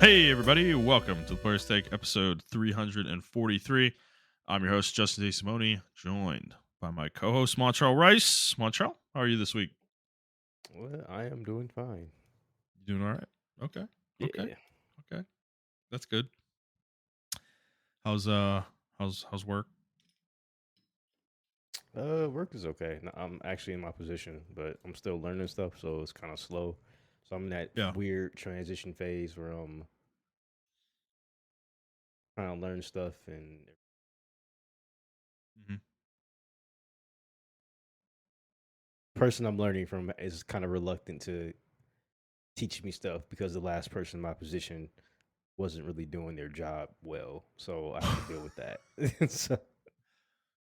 Hey, everybody. Welcome to the Player's Take, episode 343. I'm your host, Justin and Montrell, joined by my co-host, Montrell Rice. Montrell, how are you this week? Well, I am doing fine. You doing all right? Okay. Okay. Yeah. Okay. That's good. How's work? Work is okay. I'm actually in my position, but I'm still learning stuff, so it's kind of slow. So I'm in that Yeah. weird transition phase where I'm trying to learn stuff, and hmm the person I'm learning from is kind of reluctant to teach me stuff because the last person in my position wasn't really doing their job well. So I have to deal with that. So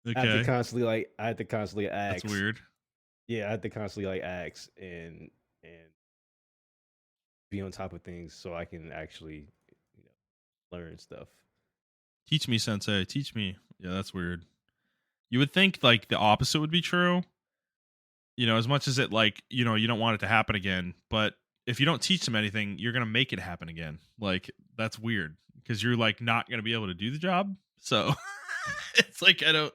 Okay. I had to constantly That's ask. weird. Yeah, I had to constantly ask and be on top of things so I can actually you learn stuff. Teach me, sensei. Teach me. Yeah, that's weird. You would think like the opposite would be true. As much as you don't want it to happen again, but if you don't teach them anything, you're going to make it happen again. Like, that's weird because you're like not going to be able to do the job. So it's like, I don't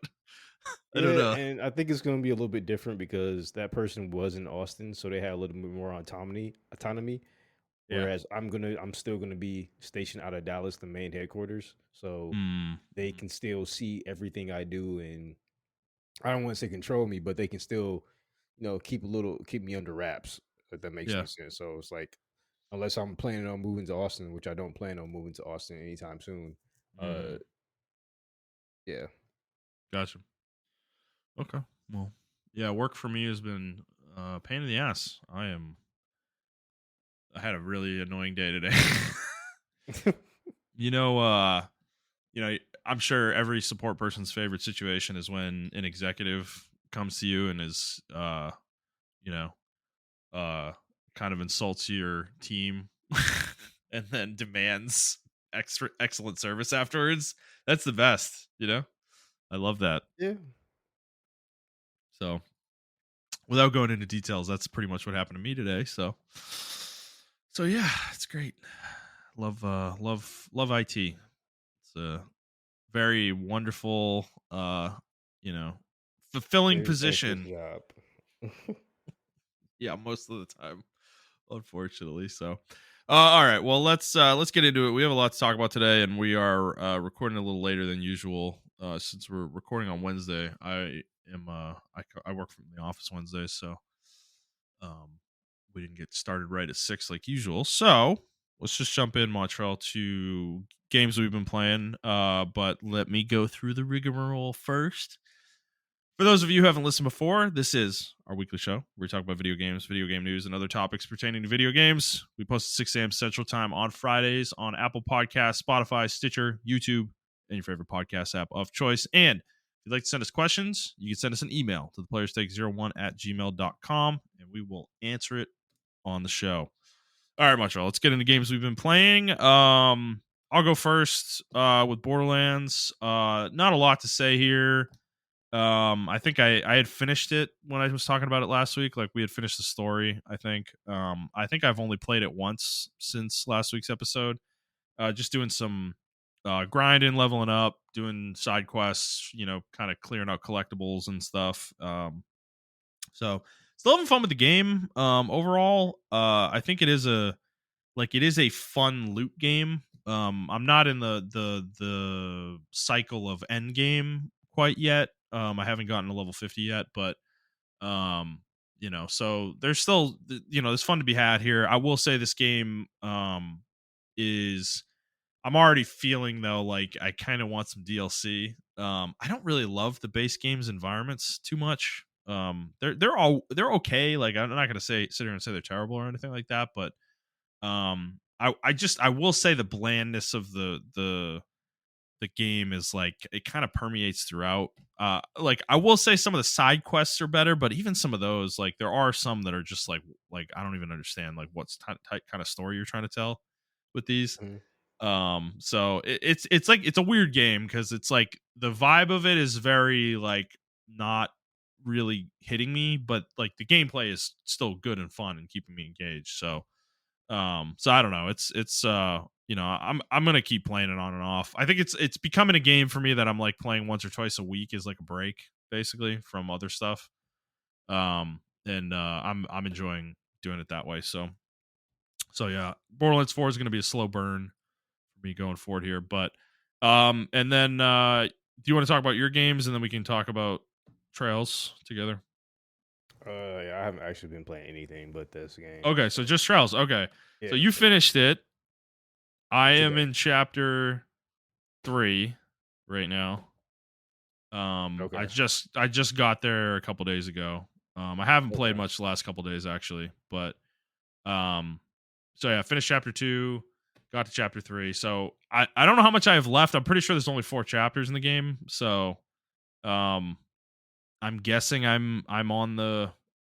Yeah, know. and I think it's going to be a little bit different because that person was in Austin, so they had a little bit more autonomy. Yeah. Whereas I'm still gonna be stationed out of Dallas, the main headquarters, so Mm. they can still see everything I do, and I don't want to say control me, but they can still, keep me under wraps. If that makes Yeah. any sense. So it's like, unless I'm planning on moving to Austin, which I don't plan on moving to Austin anytime soon. Uh, Mm. yeah. Gotcha. Okay. Well, yeah, work for me has been a pain in the ass. I had a really annoying day today. you know, uh, you know, I'm sure every support person's favorite situation is when an executive comes to you and is, you know, uh, kind of insults your team and then demands excellent service afterwards. That's the best. I love that. Yeah. So, without going into details, that's pretty much what happened to me today. So yeah, it's great. Love IT. It's a very wonderful, you know, fulfilling Very thankless position. job. Yeah, most of the time, unfortunately. So, all right. Well, let's get into it. We have a lot to talk about today, and we are recording a little later than usual since we're recording on Wednesday. I work from the office Wednesday, so um, we didn't get started right at 6 like usual. So let's just jump in, Montreal, to games we've been playing. But let me go through the rigmarole first. For those of you who haven't listened before, this is our weekly show where we talk about video games, video game news, and other topics pertaining to video games. We post at 6 a.m. Central Time on Fridays on Apple Podcasts, Spotify, Stitcher, YouTube, and your favorite podcast app of choice. And if you'd like to send us questions, you can send us an email to theplayerstake01@gmail.com, and we will answer it on the show. All right, Montreal, let's get into games we've been playing. I'll go first with Borderlands. Not a lot to say here. I think I had finished it when I was talking about it last week. Like, we had finished the story, I think. I think I've only played it once since last week's episode. Just doing some grinding, leveling up, doing side quests, kind of clearing out collectibles and stuff. So still having fun with the game. Overall, I think it is a fun loot game. I'm not in the cycle of end game quite yet. I haven't gotten to level 50 yet, but so there's still there's fun to be had here. I will say this game is I'm already feeling though like I kind of want some DLC. I don't really love the base game's environments too much. They're okay. Like, I'm not gonna sit here and say they're terrible or anything like that, but I will say the blandness of the game is like it kind of permeates throughout. Like, I will say some of the side quests are better, but even some of those, like, there are some that are just like I don't even understand like what's kind of story you're trying to tell with these. Mhm. So it's like it's a weird game because it's like the vibe of it is very like not really hitting me, but like the gameplay is still good and fun and keeping me engaged. So I don't know. It's I'm gonna keep playing it on and off. I think it's becoming a game for me that I'm like playing once or twice a week is like a break basically from other stuff. And I'm enjoying doing it that way. So yeah, Borderlands 4 is gonna be a slow burn for me going forward here. But and then do you want to talk about your games and then we can talk about Trails together? Yeah, I haven't actually been playing anything but this game. Okay, so So just Trails. Okay. So yeah, you finished it. I am today. in chapter 3 right now. Okay. I just got there a couple days ago. I haven't played Okay. much the last couple days actually, but um, so yeah, finished chapter 2, got to chapter 3. So I don't know how much I have left. I'm pretty sure there's only 4 chapters in the game. So um, I'm guessing I'm on the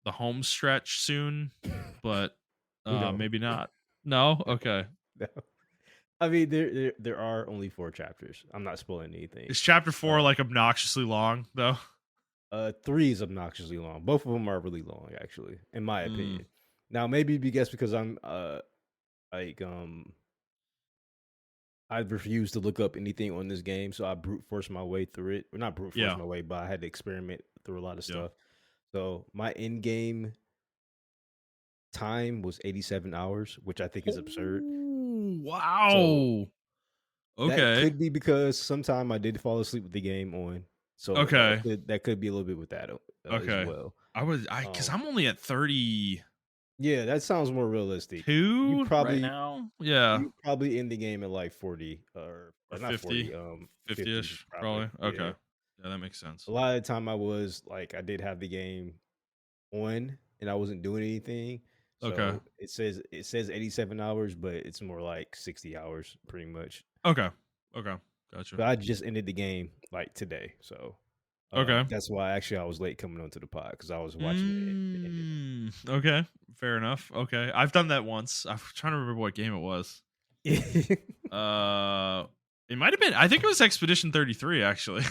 home stretch soon, but No. maybe not. No, No. okay. No. I mean, there are only 4 chapters. I'm not spoiling anything. Is chapter 4 Uh, like obnoxiously long though? 3 is obnoxiously long. Both of them are really long, actually, in my Mm, opinion. Now, maybe because I'm like I refused to look up anything on this game, so I brute forced my way through it. Or not brute force yeah, my way, but I had to experiment through a lot of yeah. stuff. So my end game time was 87 hours, which I think is absurd. Oh, So wow. that Okay. could be because sometime I did fall asleep with the game on. So Okay. that could be a little bit with that as Okay. well. Cuz Um, I'm only at 32 yeah, that sounds more realistic. right now. Yeah. You probably end the game at like 40 Or or not 50. 40, 50 50ish probably. probably. Yeah. Okay. Yeah, that makes A sense. lot of the time I was like I did have the game on and I wasn't doing anything. Okay. So it says 87 hours, but it's more like 60 hours pretty much. Okay. Okay. Gotcha. But I just ended the game like today. So Okay. that's why actually I was late coming onto the pod because I was watching the ending. Okay. Fair enough. Okay. I've done that once. I'm trying to remember what game it was. Uh it might have been, I think it was Expedition 33 actually.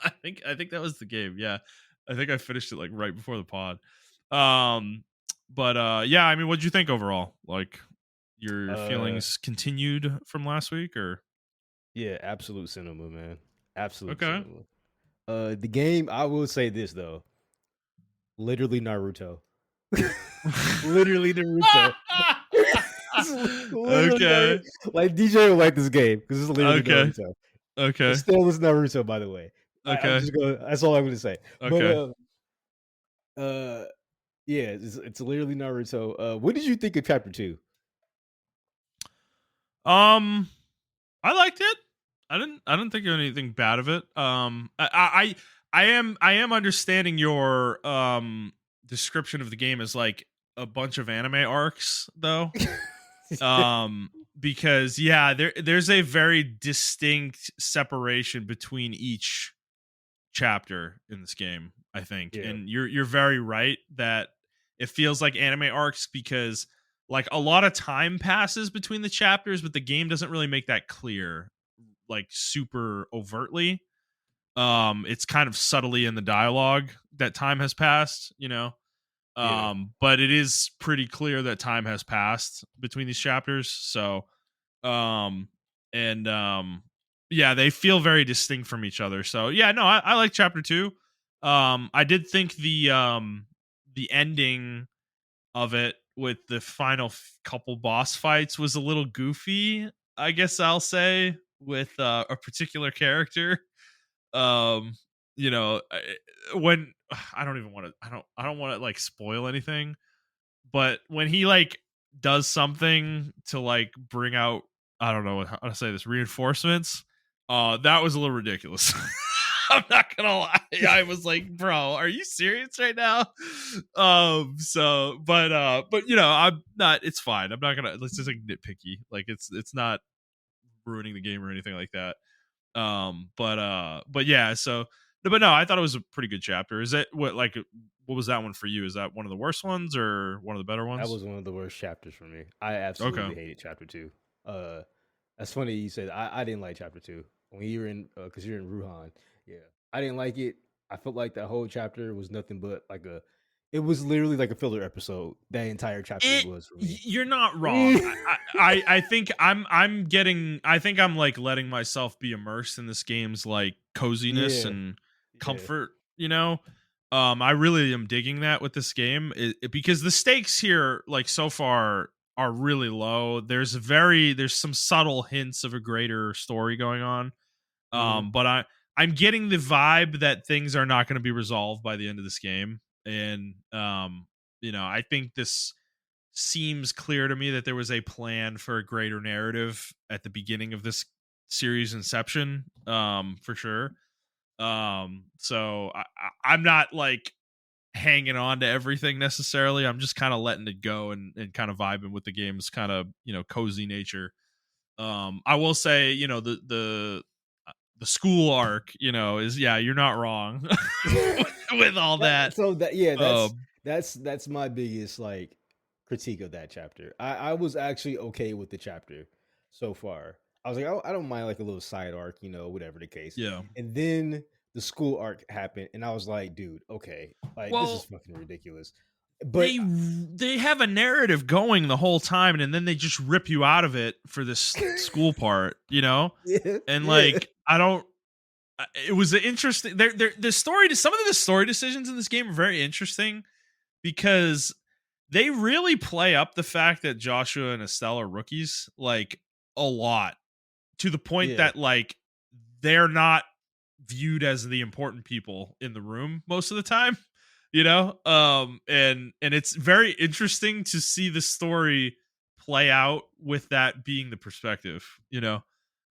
I think that was the game. Yeah. I think I finished it like right before the pod. Um but yeah, I mean what'd you think overall? Like your uh feelings continued from last week or yeah, absolute cinema, man. Absolute okay. cinema. The game, I will say this though. Literally Naruto. Literally Naruto. It's literally Naruto. Okay. Like DJ will like this game because it's literally Okay. Naruto. It Okay. still is Naruto, by the way. I'm Okay. just gonna. That's all I'm gonna say. But Okay. uh, yeah, it's literally Naruto. What did you think of chapter 2? Um I liked it. I didn't think of anything bad of it. I am understanding your description of the game as like a bunch of anime arcs though. Because yeah, there's a very distinct separation between each chapter in this game, I think. Yeah, And you're very right that it feels like anime arcs because like a lot of time passes between the chapters, but the game doesn't really make that clear like super overtly. It's kind of subtly in the dialogue that time has passed, you know. yeah, But it is pretty clear that time has passed between these chapters. So um and yeah, they feel very distinct from each other. So yeah, no, I like chapter 2. I did think the ending of it with the final couple boss fights was a little goofy, I guess I'll say, with a particular character. um when I don't even want to, I don't want to like spoil anything, but when he like does something to like bring out, I don't know how to say this, reinforcements, that was a little ridiculous. I'm not gonna lie. I was like, bro, are you serious right now? But I'm not, it's fine. I'm not gonna, let's just like nitpicky. Like it's not ruining the game or anything like that. But yeah, so but no, I thought it was a pretty good chapter. Is it what was that one for you? Is that one of the worst ones or one of the better that ones? was one of the worst chapters for me. I Okay. absolutely hated chapter 2. Uh, that's funny you said I didn't like chapter 2 when you're in because you're in Ruhan. Yeah, I didn't like it. I felt like that whole chapter was nothing but like a It was literally like a filler episode. That entire chapter It was for me. you're not wrong. I think I'm getting I think I'm like letting myself be immersed in this game's like coziness Yeah, and yeah. comfort, you know. I really am digging that with this game because the stakes here like so far are really low. There's some subtle hints of a greater story going on. Mhm. But I'm getting the vibe that things are not going to be resolved by the end of this game. And I think this seems clear to me that there was a plan for a greater narrative at the beginning of this series inception, for sure. So I'm not like hanging on to everything necessarily. I'm just kind of letting it go and kind of vibing with the game's kind of cozy nature. I will say, the school arc, is, yeah, you're not wrong with all that. So that yeah, Um, that's my biggest like critique of that chapter. I was actually okay with the chapter so far. I was like, I don't mind like a little side arc, whatever the case. yeah. And then the school arc happened, and I was like, dude, okay, like this is Well, fucking ridiculous. But they have a narrative going the whole time, and then they just rip you out of it for this school part, yeah, and yeah, like I don't. It was an interesting. The story. Some of the story decisions in this game are very interesting because they really play up the fact that Joshua and Estelle are rookies like a lot, to the point yeah. that like they're not viewed as the important people in the room most of the time, and it's very interesting to see the story play out with that being the perspective,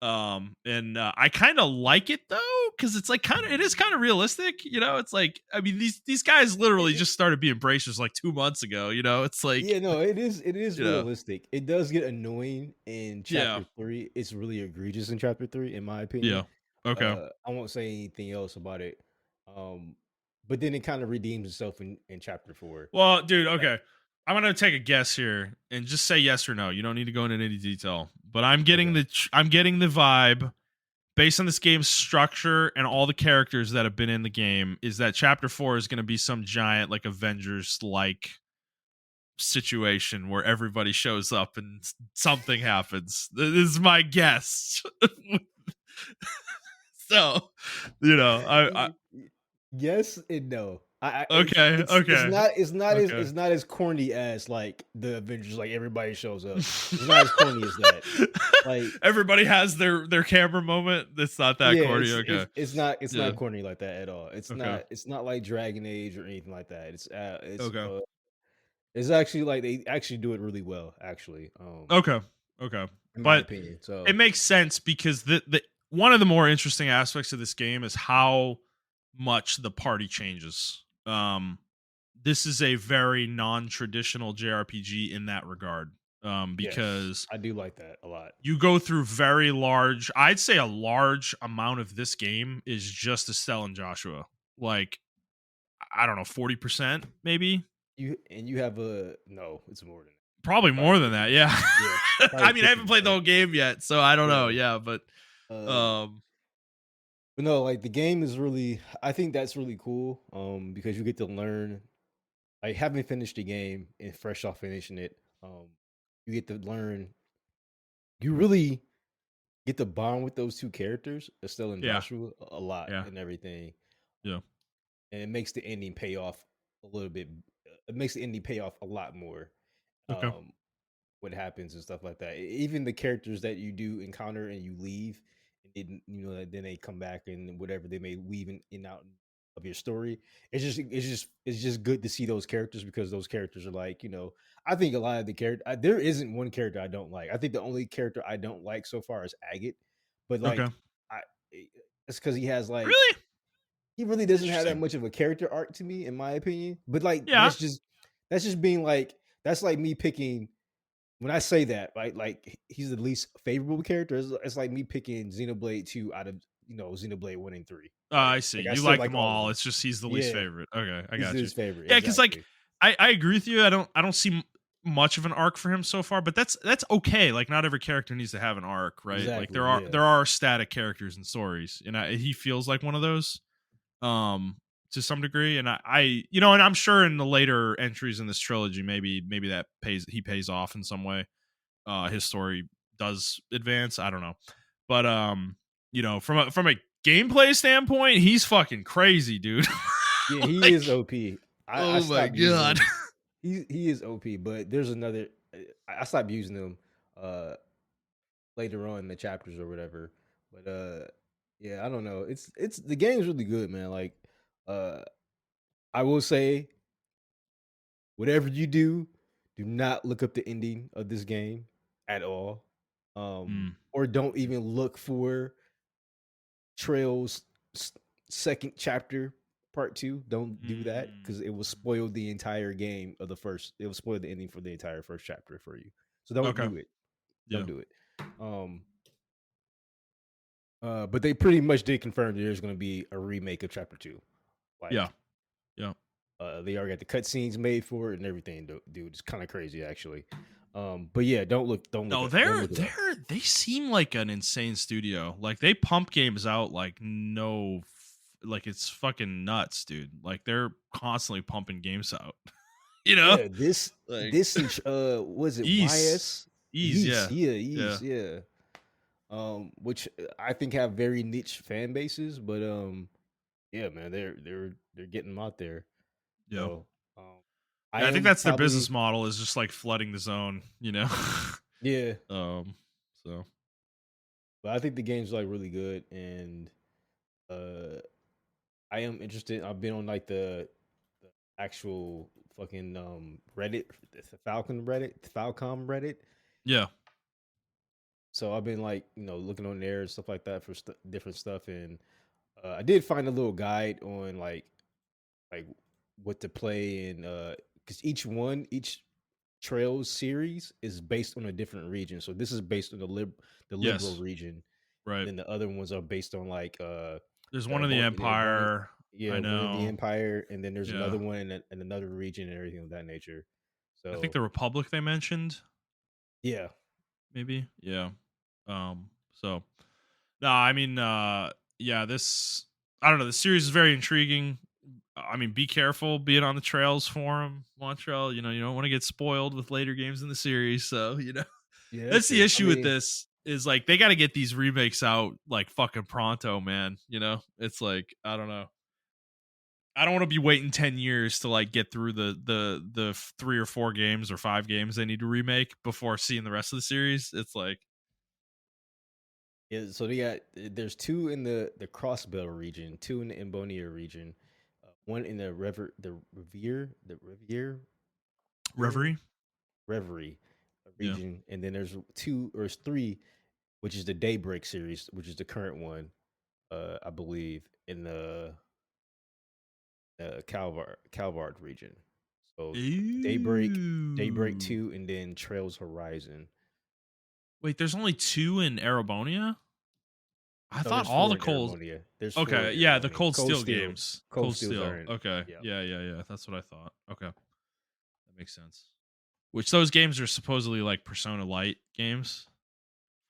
and I kind of like it though, because it's like it is kind of realistic, it's like, I mean, these guys literally just started being bracers like 2 months ago, it's like, Yeah, no, it is you know realistic. It does get annoying in yeah, chapter 3. It's really egregious in chapter 3 in my opinion. yeah, okay. I won't say anything else about it. Um but then it kind of redeems itself in chapter 4. Well, dude, Uh, okay. I'm gonna take a guess here and just say yes or no. You don't need to go into any detail, but I'm getting the vibe based on this game's structure and all the characters that have been in the game is that chapter 4 is going to be some giant like Avengers like situation where everybody shows up and something happens. This is my guess. So, I yes and no. okay, It's okay, not okay. it's not as corny as like the Avengers, like everybody shows up. It's not as corny as that. Like Everybody has their camera moment. It's not that yeah, corny. Okay. it's Yeah. not corny like that at all. Okay. It's not like Dragon Age or anything like that. Okay. It's actually like they actually do it really well, actually, Okay. Okay. in my But opinion. it So makes sense because the one of the more interesting aspects of this game is how much the party changes. This is a very non-traditional JRPG in that regard. yes, Because I do like that a lot. you go through I'd say a large amount of this game is just Estelle and Joshua. Like, I don't know, 40% maybe? You have a no, it's more than that. Probably Probably more than that, 50. yeah. Yeah, probably I mean, I haven't played the 50%. whole game yet, so I don't know, Yeah. yeah, but, Uh, um but no, like the game is really. I think that's really cool. Because you get to learn. Like having finished the game and fresh off finishing it, you get to learn. You really get to bond with those two characters, Estelle and yeah, Joshua, a lot yeah, and everything. yeah. And it makes the ending pay off a little bit. It makes the ending pay off a lot more. Okay, Um, what happens and stuff like that. Even the characters that you do encounter and you leave, and then they come back and whatever they may weave in out of your story. It's just good to see those characters because those characters are like I think a lot of the character there isn't one character I don't like. I think the only character I don't like so far is Agate, but okay. like I it's because he has like Really? he really doesn't have that Interesting. much of a character arc to me, in my opinion. But like Yeah, that's just being like that's like me picking when I say that, right? Like he's the least favorable character. It's like me picking Xenoblade 2 out of Xenoblade 1 and 3, right? I see. Like I You still like like them all of all, them. it's just he's the least Yeah, favorite. Okay, I he's got you. his favorite, Yeah, because like, exactly. I agree with you, I don't see much of an arc for him so far, but that's okay, like, not every character needs to have an arc, right? Like, Exactly. there Yeah. are static characters and stories, and he feels like one of those. Um, to some degree, and I you know, and I'm sure in the later entries in this trilogy, maybe that pays off in some way. His story does advance. I don't know, but you know, from a gameplay standpoint, he's fucking crazy, dude. Yeah, he Like, is OP. I oh my stopped using god. him. He is OP, but there's another. I stopped using him later on in the chapters or whatever. But yeah, I don't know. It's the game's really good, man. Like uh, I will say, whatever you do not look up the ending of this game at all, Mm, or don't even look for Trail's second chapter, part two. Don't do that because it will mm. spoil the entire game of the first. It will spoil the ending for the entire first chapter for you. So don't Okay. do it. Yeah. Don't do it. Um, but they pretty much did confirm there's going to be a remake of chapter two. Yeah. Like, Yeah. they already got the cutscenes made for it and everything. Dude, it's kind of crazy actually. But yeah, No, don't look it up. they seem like an insane studio. Like they pump games out like like it's fucking nuts, dude. Like they're constantly pumping games out. You know? Yeah, this Like this and was it Ease. YS? Ease, yeah. Yeah, Yeah. yeah. Which I think have very niche fan bases, but yeah, man, they're getting them out there. Yeah. So I Yeah, I think am that's their business probably model is just like flooding the zone, you know? yeah, um so but I think the game's like really good, and uh I am interested. I've been on like the actual fucking Reddit, the Falcom Reddit. yeah. So I've been like, looking on there and stuff like that for different stuff, and I did find a little guide on like what to play, and because each Trails series is based on a different region. So this is based on the liberal Yes. region, and Right. then the other ones are based on like There's one in the they're born Empire. yeah, I one in the know. Empire, and then there's Yeah. another one in another region and everything of that nature. I think So the Republic they mentioned, yeah, maybe. Yeah. So no, I mean yeah, this I don't know, the series is very intriguing. I mean, be careful being on the trails for him, Montreal. You know, you don't want to get spoiled with later games in the series. So, you know, yeah, that's that's the true. I issue with mean, this is like they got to get these remakes out like fucking pronto, man. You know, it's like I don't know. I don't want to be waiting 10 years to like get through the 3 or 4 games or 5 games they need to remake before seeing the rest of the series. It's like yeah. So there's two in the Crossbell region, two in the Embonia region, one in the Riviere area, Reverie. Reverie Yeah. region, and then there's two or three, which is the Daybreak series, which is the current one, I believe, in the Calvard region. So Daybreak Ooh. 2, and then Trails Horizon. Wait, there's only 2 in Arabonia? I No, thought there's all four the in cold. Aramonia. There's four Okay, in yeah, the Aramonia. Cold Steel games. Cold Cold Steels are Steel. in. Okay. Yeah. Yeah. That's what I thought. Okay. That makes sense. Which those games are supposedly like Persona Light games,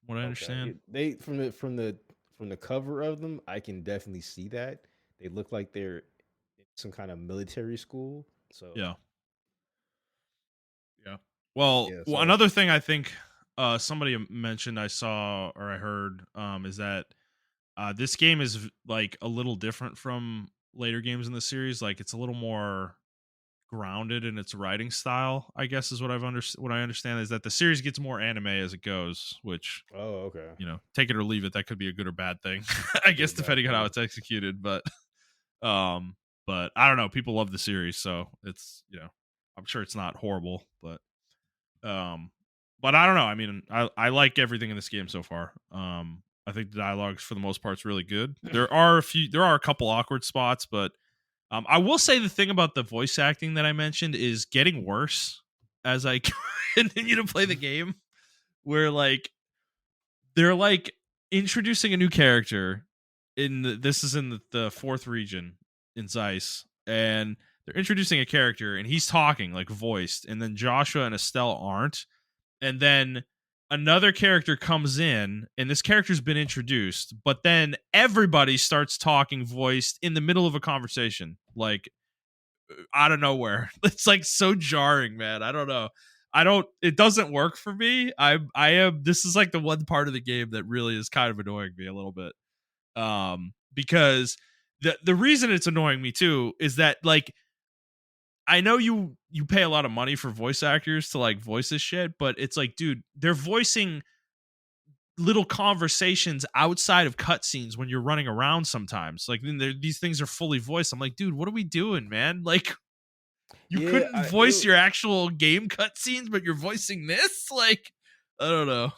from what I Okay. understand. They from the cover of them, I can definitely see that. They look like they're in some kind of military school. So Yeah. Yeah. Well, yeah. So another thing I think somebody mentioned I saw or I heard is that this game is like a little different from later games in the series. Like it's a little more grounded in its writing style, I guess is what what I understand is that the series gets more anime as it goes, which, oh, okay. you know, take it or leave it, that could be a good or bad thing. I Good or guess bad depending on how thing. it's executed, um but I don't know, people love the series, so it's, you know, I'm sure it's not horrible, um but I don't know. I mean, I like everything in this game so far. I think the dialogues for the most part is really good. There are a couple awkward spots, but I will say the thing about the voice acting that I mentioned is getting worse as I continue to play the game. Where like they're like introducing a new character this is in the fourth region in Zeiss, and they're introducing a character and he's talking like voiced, and then Joshua and Estelle aren't, and then another character comes in and this character's been introduced, but then everybody starts talking voiced in the middle of a conversation. like out of nowhere. It's like so jarring, man. I don't know. It doesn't work for me. I am this is like the one part of the game that really is kind of annoying me a little bit. Because the reason it's annoying me too is that like I know you pay a lot of money for voice actors to like voice this shit, but it's like, dude, they're voicing little conversations outside of cutscenes when you're running around sometimes. Like then these things are fully voiced. I'm like, dude, what are we doing, man? Like you Yeah, couldn't voice your actual game cutscenes, but you're voicing this? Like, I don't know.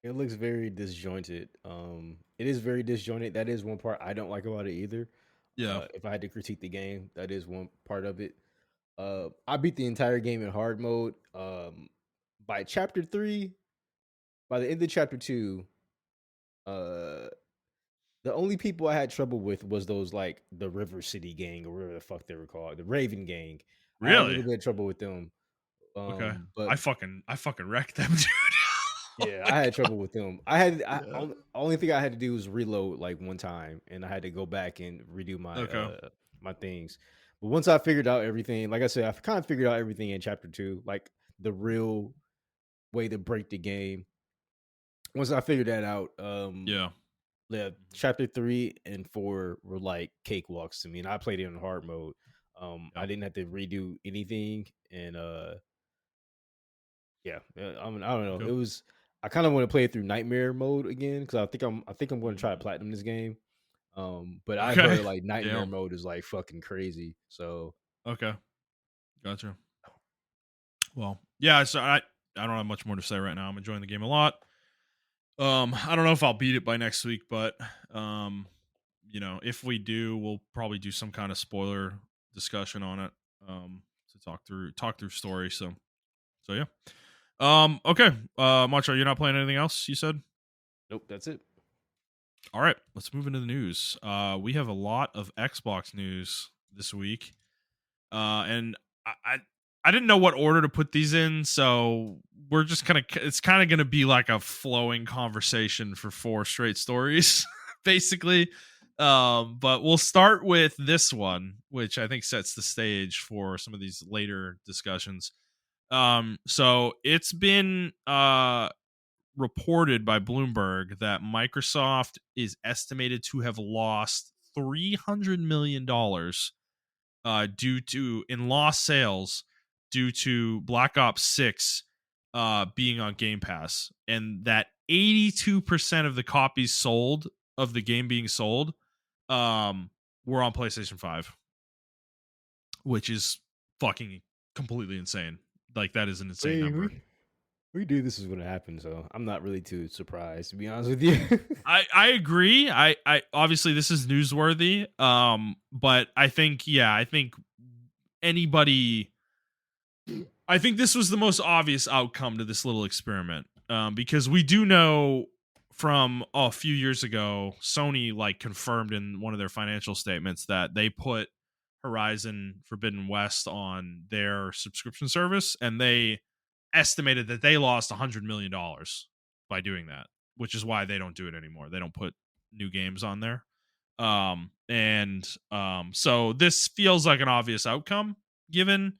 it looks very disjointed. It is very disjointed. That is one part I don't like about it either. Yeah. If I had to critique the game, that is one part of it. I beat the entire game in hard mode. By chapter 3, by the end of chapter 2, uh, the only people I had trouble with was those like the River City gang or whatever the fuck they were called, the Raven gang. I had a Really? little bit of trouble with them. Okay. But I fucking wrecked them, dude. Oh yeah, my I had god. trouble with them. I had Yeah. only thing I had to do was reload like one time, and I had to go back and redo Okay. my things. But once I figured out everything, like I said, I've kind of figured out everything in chapter 2, like the real way to break the game. Once I figured that out, Yeah. yeah, Mhm. chapter 3 and 4 were like cakewalks to me, and I played it in hard mode. I Yeah. didn't have to redo anything, and yeah, I don't know. Okay. It was. I kind of want to play it through nightmare mode again because I think I'm going to try to Mm. platinum this game. But I've Okay. heard like nightmare Damn. mode is like fucking crazy. So Okay. Gotcha. Well, yeah, so I don't have much more to say right now. I'm enjoying the game a lot. I don't know if I'll beat it by next week, but um, if we do, we'll probably do some kind of spoiler discussion on it. To talk through story. So yeah. Okay. Macho, you're not playing anything else, you said? nope, that's it. All right, let's move into the news. We have a lot of Xbox news this week. And I didn't know what order to put these in, so we're just gonna it's kind of gonna be like a flowing conversation for 4 straight stories, basically. But we'll start with this one, which I think sets the stage for some of these later discussions. So it's been reported by Bloomberg that Microsoft is estimated to have lost $300 million due to in lost sales due to Black Ops 6 being on Game Pass, and that 82% of the copies sold of the game being sold were on PlayStation 5, which is fucking completely insane. Like that is an I insane mean, number. we knew this was going to happen, so I'm not really too surprised to be honest with you. I agree. I obviously this is newsworthy. But I think anybody I think this was the most obvious outcome to this little experiment, because we do know from a few years ago, Sony like confirmed in one of their financial statements that they put Horizon Forbidden West on their subscription service, and they estimated that they lost $100 million by doing that, which is why they don't do it anymore. They don't put new games on there. So this feels like an obvious outcome given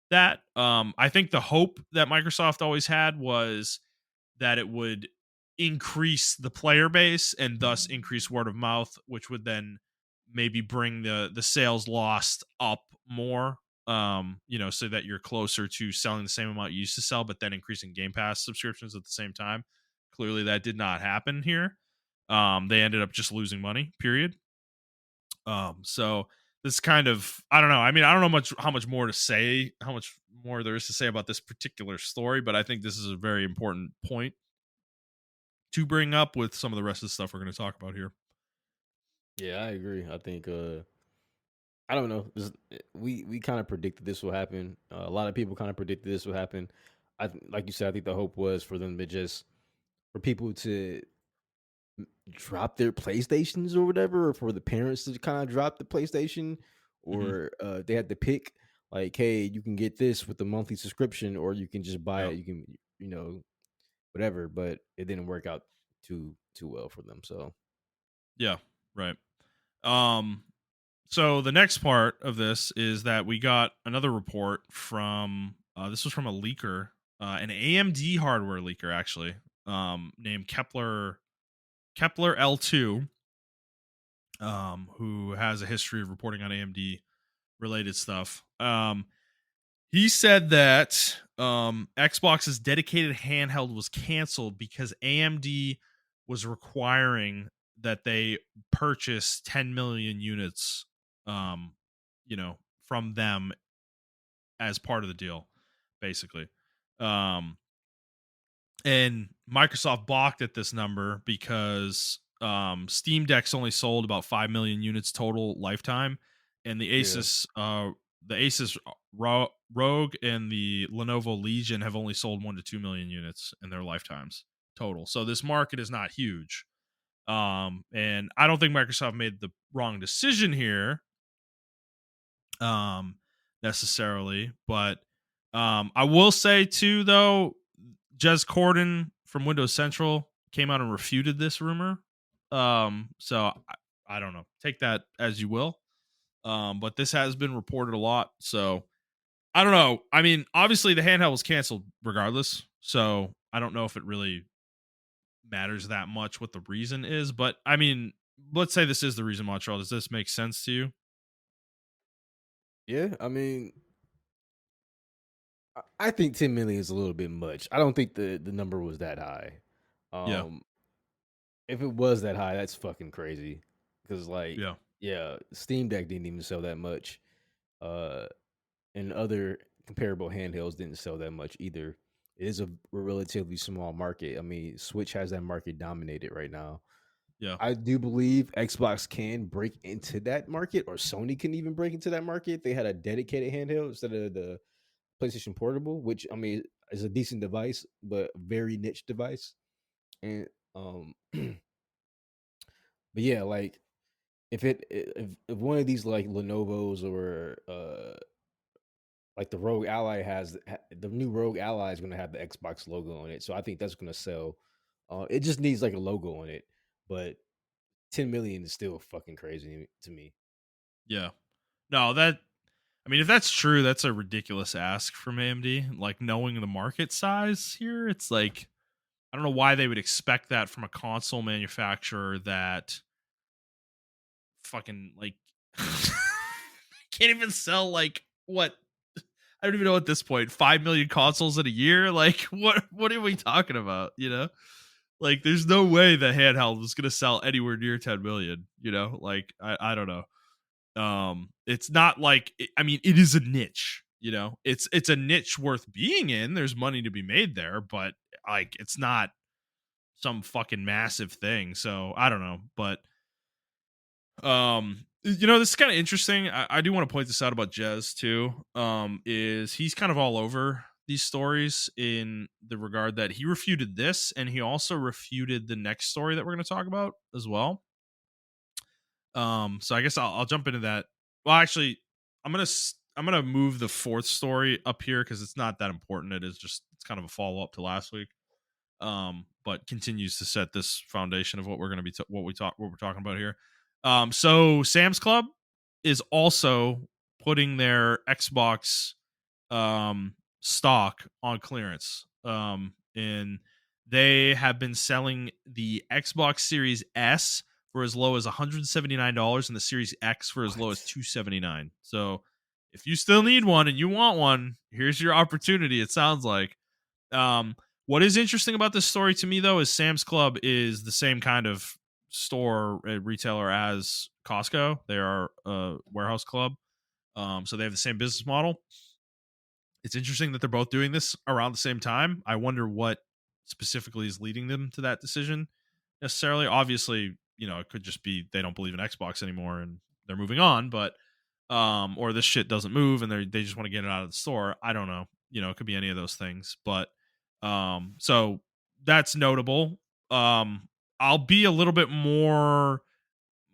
that. I think the hope that Microsoft always had was that it would increase the player base and thus increase word of mouth, which would then maybe bring the sales lost up more. So that you're closer to selling the same amount you used to sell, but then increasing Game Pass subscriptions at the same time. Clearly, that did not happen here. They ended up just losing money. Period. So this kind of I don't know. I mean, I don't know how much more to say, how much more there is to say about this particular story, but I think this is a very important point to bring up with some of the rest of the stuff we're going to talk about here. Yeah, I agree. I think I don't know. We kind of predicted this will happen. A lot of people kind of predicted this will happen. Like you said, I think the hope was for them to just for people to drop their PlayStations or whatever, or for the parents to kind of drop the PlayStation, Hmm. or they had to pick like, hey, you can get this with the monthly subscription, or you can just buy Yeah. it. You can, whatever. But it didn't work out too well for them. So Yeah. Right. Um. So the next part of this is that we got another report from this was from a leaker, an AMD hardware leaker actually, named Kepler L2, who has a history of reporting on AMD related stuff. He said that Xbox's dedicated handheld was canceled because AMD was requiring that they purchase 10 million units, um, from them as part of the deal, basically. Um, and Microsoft balked at this number because Steam Deck's only sold about 5 million units total lifetime, and Yeah. The Asus Rogue and the Lenovo Legion have only sold 1 to 2 million units in their lifetimes total. So this market is not huge. And I don't think Microsoft made the wrong decision here, um, necessarily, but I will say too, though, Jez Corden from Windows Central came out and refuted this rumor. So I don't know. Take that as you will. But this has been reported a lot. So I don't know. I mean, obviously the handheld was canceled regardless. So I don't know if it really matters that much what the reason is. But I mean, let's say this is the reason, Montreal. Does this make sense to you? Yeah, I mean, I think 10 million is a little bit much. I don't think the number was that high. Yeah. Um, if it was that high, that's fucking crazy. Because like, Yeah. yeah, Steam Deck didn't even sell that much. Uh, and other comparable handhelds didn't sell that much either. It is a relatively small market. I mean, Switch has that market dominated right now. Yeah. I do believe Xbox can break into that market, or Sony can even break into that market if they had a dedicated handheld instead of the PlayStation Portable, which I mean is a decent device, but very niche device. And but yeah, like if one of these like Lenovo's or like the Rogue Ally has the new Rogue Ally is going to have the Xbox logo on it, so I think that's going to sell. It just needs like a logo on it, but 10 million is still fucking crazy to me. Yeah. No, I mean, if that's true, that's a ridiculous ask from AMD. Like knowing the market size here, it's like I don't know why they would expect that from a console manufacturer that fucking like can't even sell like what I don't even know at this point 5 million consoles in a year. Like what are we talking about? Like there's no way the handheld is going to sell anywhere near 10 million. Like I don't know. It's not like I mean it is a niche, it's a niche worth being in. There's money to be made there, but like it's not some fucking massive thing. So I don't know, but this is kind of interesting. I do want to point this out about Jez too. Is he's kind of all over these stories in the regard that he refuted this and he also refuted the next story that we're going to talk about as well. So I guess I'll jump into that. Well, actually, I'm gonna move the fourth story up here because it's not that important. It's kind of a follow up to last week. But continues to set this foundation of what we're gonna be what we're talking about here. So Sam's Club is also putting their Xbox stock on clearance. And they have been selling the Xbox Series S for as low as $179 and the Series X for as low as What? $279. So if you still need one and you want one, here's your opportunity. It sounds like. Um, what is interesting about this story to me though is Sam's Club is the same kind of store retailer as Costco. They are a warehouse club. So they have the same business model. It's interesting that they're both doing this around the same time. I wonder what specifically is leading them to that decision necessarily. Obviously, it could just be they don't believe in Xbox anymore and they're moving on, but or this shit doesn't move and they just want to get it out of the store. I don't know. It could be any of those things, but so that's notable. I'll be a little bit more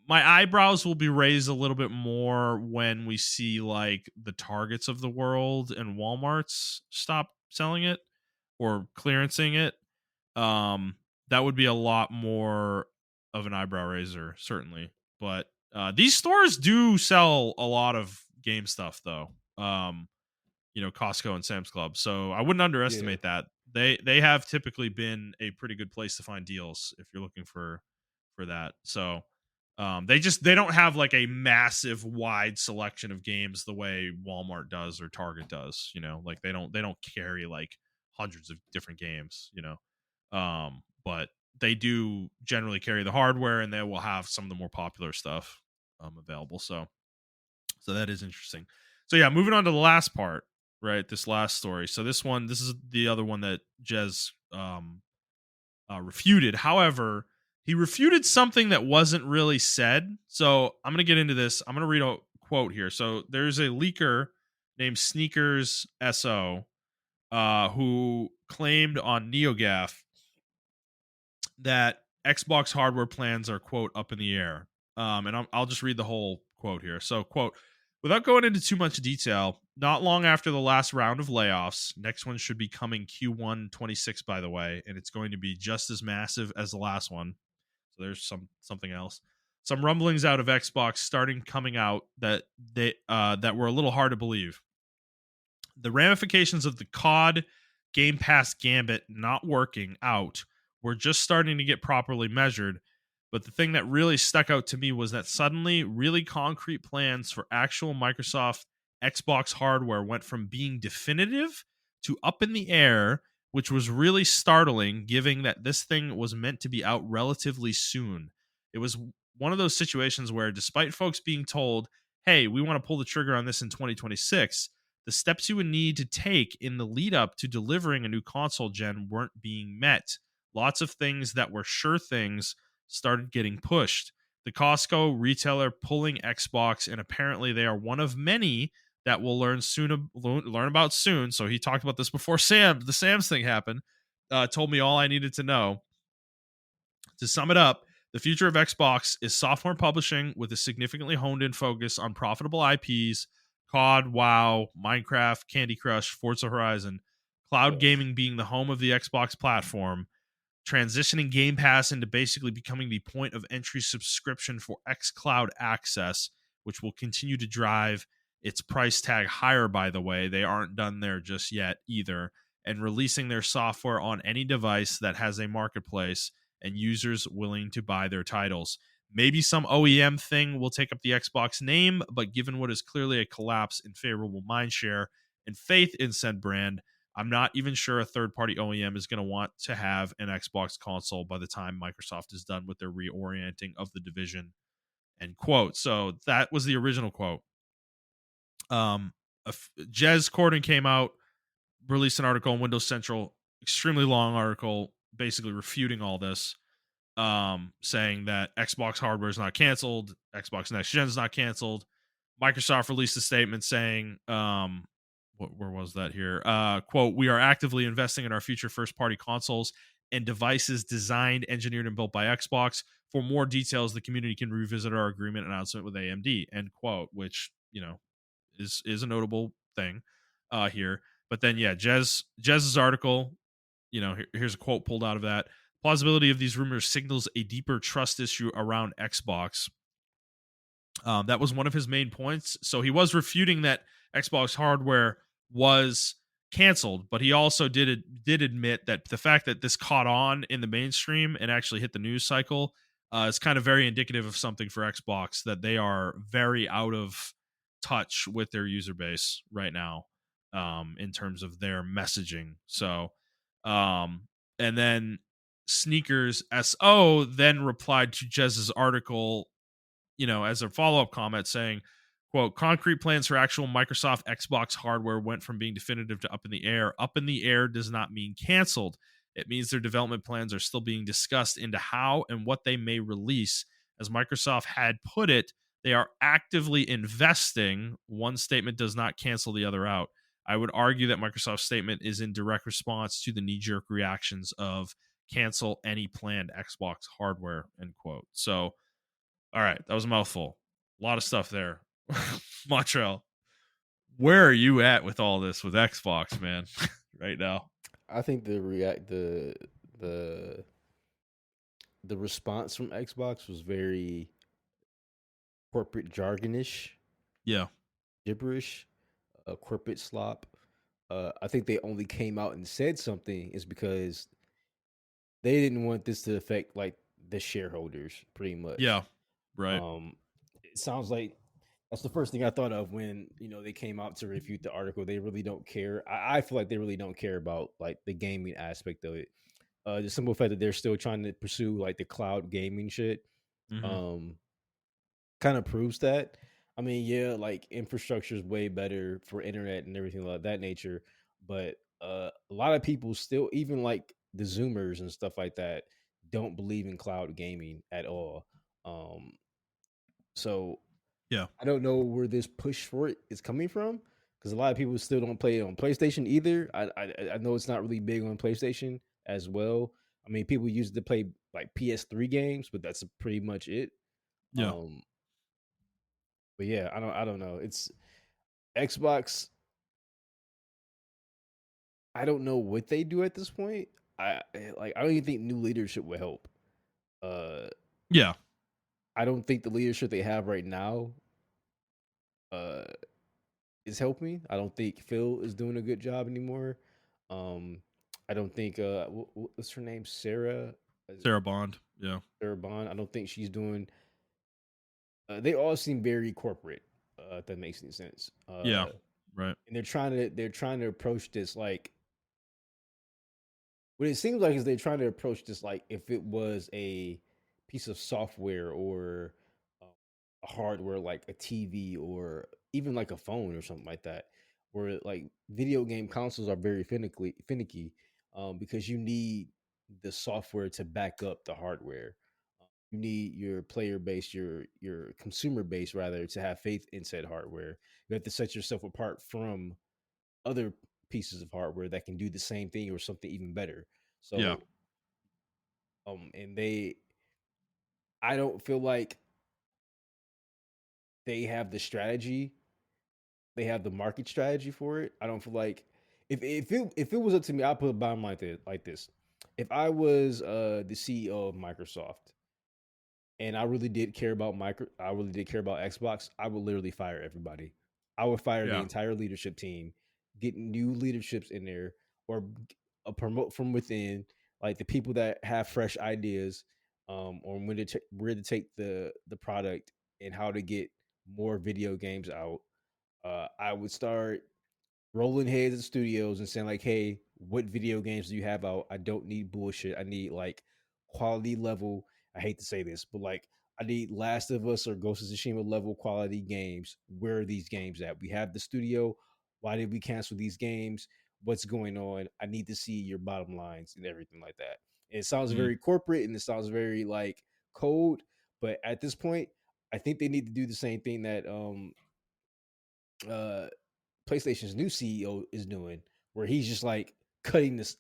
my eyebrows will be raised a little bit more when we see like the Targets of the world and Walmarts stop selling it or clearancing it. That would be a lot more of an eyebrow raiser, certainly. But These stores do sell a lot of game stuff, though. Costco and Sam's Club. So I wouldn't Yeah. underestimate that. They have typically been a pretty good place to find deals if you're looking for that. So they don't have like a massive wide selection of games the way Walmart does or Target does. Like they don't carry like hundreds of different games. But they do generally carry the hardware, and they will have some of the more popular stuff available. So that is interesting. So yeah, moving on to the last part, right? This last story. So this is the other one that Jez refuted. However, he refuted something that wasn't really said. So I'm going to get into this. I'm going to read a quote here. So there's a leaker named Sneakers SO who claimed on NeoGAF that Xbox hardware plans are, quote, up in the air. And I'll just read the whole quote here. So, quote, without going into too much detail, not long after the last round of layoffs, next one should be coming Q1 26, by the way, and it's going to be just as massive as the last one. So there's something else. Some rumblings out of Xbox starting coming out that that were a little hard to believe. The ramifications of the COD Game Pass gambit not working out were just starting to get properly measured. But the thing that really stuck out to me was that suddenly really concrete plans for actual Microsoft Xbox hardware went from being definitive to up in the air, which was really startling given that this thing was meant to be out relatively soon. It was one of those situations where, despite folks being told, hey, we want to pull the trigger on this in 2026, the steps you would need to take in the lead up to delivering a new console gen weren't being met. Lots of things that were sure things started getting pushed. The Costco retailer pulling Xbox, and apparently they are one of many that we'll learn about soon. So he talked about this before the Sam's thing happened. Told me all I needed to know. To sum it up, the future of Xbox is software publishing with a significantly honed in focus on profitable IPs, COD, WoW, Minecraft, Candy Crush, Forza Horizon, cloud Yes. gaming being the home of the Xbox platform, transitioning Game Pass into basically becoming the point of entry subscription for xCloud access, which will continue to drive its price tag higher, by the way. They aren't done there just yet either. And releasing their software on any device that has a marketplace and users willing to buy their titles. Maybe some OEM thing will take up the Xbox name, but given what is clearly a collapse in favorable mindshare and faith in said brand, I'm not even sure a third-party OEM is going to want to have an Xbox console by the time Microsoft is done with their reorienting of the division. End quote. So that was the original quote. Jez Corden came out, released an article on Windows Central, extremely long article, basically refuting all this, saying that Xbox hardware is not canceled, Xbox Next Gen is not canceled. Microsoft released a statement saying, where was that here? Quote, we are actively investing in our future first party consoles and devices designed, engineered, and built by Xbox. For more details, the community can revisit our agreement announcement with AMD, end quote, which, is a notable thing here. But then, yeah, Jez's article, here's a quote pulled out of that. Plausibility of these rumors signals a deeper trust issue around Xbox. That was one of his main points. So he was refuting that Xbox hardware was canceled, but he also did admit that the fact that this caught on in the mainstream and actually hit the news cycle is kind of very indicative of something for Xbox, that they are very out of touch with their user base right now, in terms of their messaging. So, and then Sneakers SO then replied to Jez's article, as a follow-up comment saying, quote, concrete plans for actual Microsoft Xbox hardware went from being definitive to up in the air. Up in the air does not mean canceled. It means their development plans are still being discussed into how and what they may release. As Microsoft had put it, they are actively investing. One statement does not cancel the other out. I would argue that Microsoft's statement is in direct response to the knee-jerk reactions of cancel any planned Xbox hardware, end quote. So, all right, that was a mouthful. A lot of stuff there. Montrell, where are you at with all this with Xbox, man, right now? I think the response from Xbox was very corporate jargonish, Yeah. gibberish, corporate slop. I think they only came out and said something is because they didn't want this to affect like the shareholders, pretty much. Yeah. Right. It sounds like that's the first thing I thought of when they came out to refute the article. They really don't care. I feel like they really don't care about like the gaming aspect of it. The simple fact that they're still trying to pursue like the cloud gaming shit, Mm-hmm. um, kind of proves that. I mean, yeah, like infrastructure is way better for internet and everything like that nature, but a lot of people still, even like the Zoomers and stuff like that, don't believe in cloud gaming at all. Um, so Yeah. I don't know where this push for it is coming from because a lot of people still don't play it on PlayStation either. I know it's not really big on PlayStation as well. I mean, people use it to play like PS3 games, but that's pretty much it. Yeah. Um, but yeah, I don't know. It's Xbox. I don't know what they do at this point. I don't even think new leadership would help. Uh, Yeah. I don't think the leadership they have right now uh is helping. I don't think Phil is doing a good job anymore. Um, I don't think what's her name, Sarah, is it Sarah Bond. Yeah. Sarah Bond. I don't think she's doing. They all seem very corporate. If that makes any sense. Yeah. Right. And they're trying to approach this like what it seems like is they're trying to approach this like if it was a piece of software or uh, a hardware like a TV or even like a phone or something like that, where like video game consoles are very finicky, because you need the software to back up the hardware. You need your player base, your consumer base rather, to have faith in said hardware. You have to set yourself apart from other pieces of hardware that can do the same thing or something even better. Yeah. So, and I don't feel like they have the strategy, they have the market strategy for it. I don't feel like if it was up to me, I'll put it by like this. If I was the CEO of Microsoft and I really did care about Xbox, I would literally fire everybody. I would fire the Yeah. entire leadership team, get new leaderships in there, or promote from within, like the people that have fresh ideas, on where to take the product and how to get more video games out. I would start rolling heads at studios and saying like, "Hey, what video games do you have out? I don't need bullshit. I need like quality level. I hate to say this, but like I need Last of Us or Ghost of Tsushima level quality games. Where are these games at? We have the studio. Why did we cancel these games? What's going on? I need to see your bottom lines and everything like that." And it sounds Mm. very corporate and it sounds very like cold, but at this point, I think they need to do the same thing that uh PlayStation's new CEO is doing, where he's just like cutting this.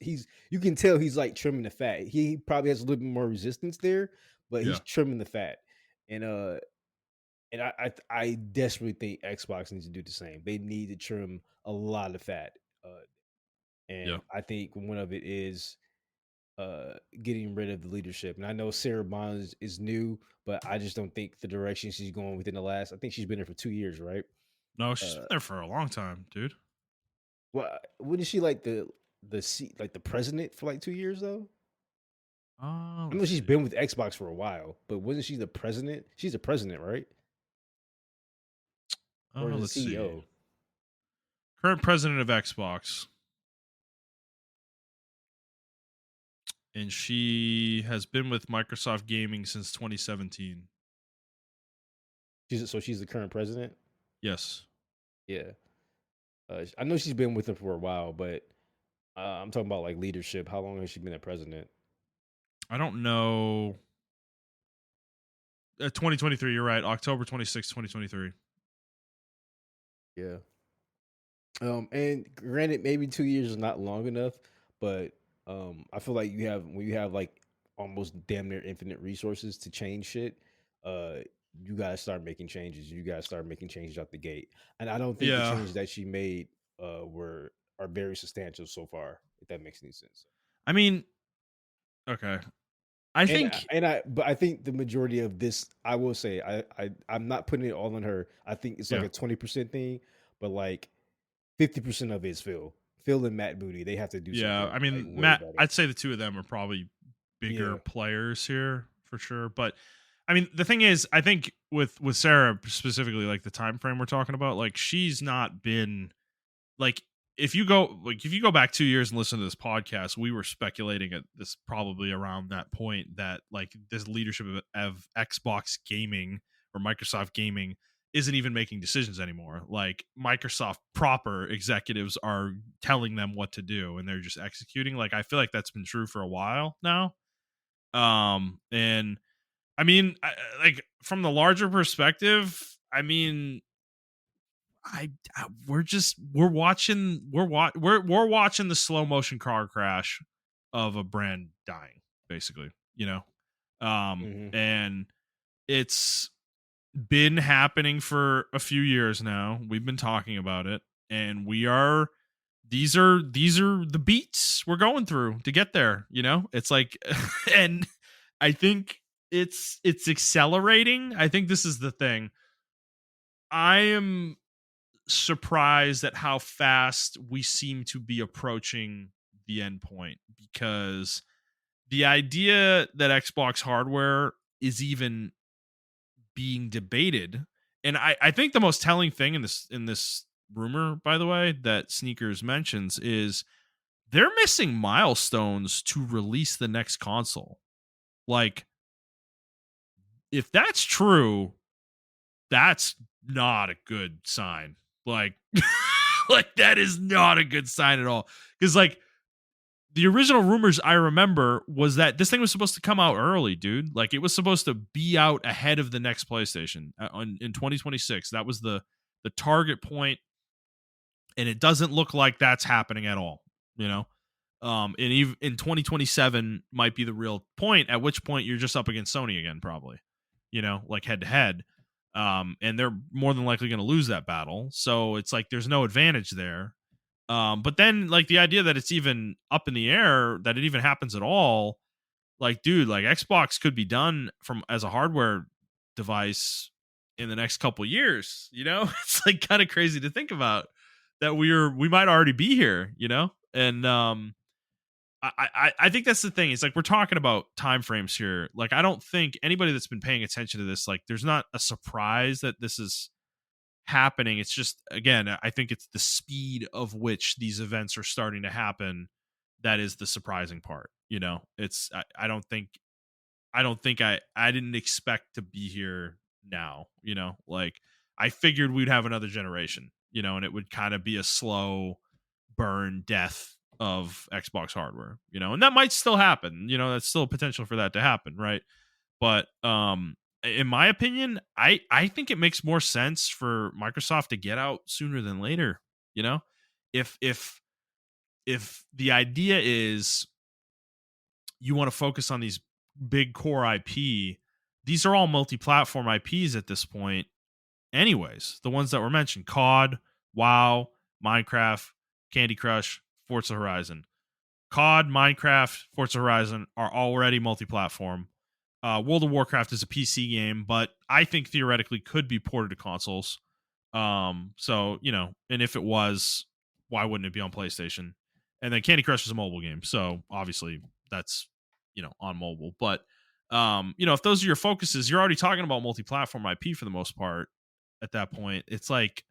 You can tell he's like trimming the fat. He probably has a little bit more resistance there, but he's Yeah. trimming the fat. And I desperately think Xbox needs to do the same. They need to trim a lot of fat, Yeah. and I think one of it is getting rid of the leadership. And I know Sarah Bonds is new, but I just don't think the direction she's going within the last. I think she's been there for 2 years, right? No, she's Uh, been there for a long time, dude. Well, wasn't she like the seat like the president for like 2 years though? I know Let's she's see. been with Xbox for a while, but wasn't she the president? She's the president, right? Or the Let's see. CEO? Current president of Xbox, and she has been with Microsoft Gaming since 2017. She's the current president. Yes. Yeah, I know she's been with him for a while, but I'm talking about like leadership. How long has she been a president? I don't know. 2023. You're right. October 26, 2023. Yeah. And granted, maybe 2 years is not long enough, but I feel like when you have like almost damn near infinite resources to change shit, uh, you gotta start making changes. You gotta start making changes out the gate. And I don't think the Yeah. changes that she made were are very substantial so far, if that makes any sense. I mean, okay. I And think but I think the majority of this, I will say, I'm not putting it all on her. I think it's like yeah. a 20% thing, but like 50% of it is Phil. Phil and Matt Booty. They have to do Yeah, something I like mean, way Matt, better. I'd say the two of them are probably bigger Yeah. players here for sure. But I mean, the thing is, I think with Sarah specifically, like the time frame we're talking about, like she's not been like if you go back 2 years and listen to this podcast, we were speculating at this probably around that point that like this leadership of Xbox gaming or Microsoft gaming isn't even making decisions anymore. Like Microsoft proper executives are telling them what to do and they're just executing. Like I feel like that's been true for a while now. And I mean, like from the larger perspective, I mean, we're just we're watching the slow motion car crash of a brand dying, basically, you know. Hmm. And it's been happening for a few years now. We've been talking about it, and we are these are the beats we're going through to get there, you know. It's like and I think it's accelerating. I think this is the thing. I am surprised at how fast we seem to be approaching the end point, because the idea that Xbox hardware is even being debated, and I think the most telling thing in this rumor, by the way, that Sneakers mentions is they're missing milestones to release the next console. Like, if that's true, that's not a good sign. Like, like that is not a good sign at all. Because like the original rumors I remember was that this thing was supposed to come out early, dude. Like it was supposed to be out ahead of the next PlayStation in 2026. That was the target point, and it doesn't look like that's happening at all. You know, and even in 2027 might be the real point. At which point you're just up against Sony again, probably. You know, like head to head. And they're more than likely going to lose that battle. So it's like there's no advantage there. But then like the idea that it's even up in the air, that it even happens at all, like dude, like Xbox could be done from as a hardware device in the next couple years, you know? It's like kind of crazy to think about that we might already be here, you know? And I think that's the thing. It's like we're talking about time frames here. Like I don't think anybody that's been paying attention to this, like there's not a surprise that this is happening. It's just again, I think it's the speed of which these events are starting to happen that is the surprising part. You know, it's I don't think I didn't expect to be here now. You know, like I figured we'd have another generation. You know, and it would kind of be a slow burn death of Xbox hardware. You know, and that might still happen. You know, that's still potential for that to happen, right? But in my opinion, I think it makes more sense for Microsoft to get out sooner than later. You know, if the idea is you want to focus on these big core IP, these are all multi-platform IPs at this point. Anyways, the ones that were mentioned: COD, WoW, Minecraft, Candy Crush, Forza Horizon. COD, Minecraft, Forza Horizon are already multi-platform. World of Warcraft is a PC game, but I think theoretically could be ported to consoles. So you know, and if it was, why wouldn't it be on PlayStation? And then Candy Crush is a mobile game, so obviously that's on mobile. But you know, if those are your focuses, you're already talking about multi-platform IP for the most part. At that point, it's like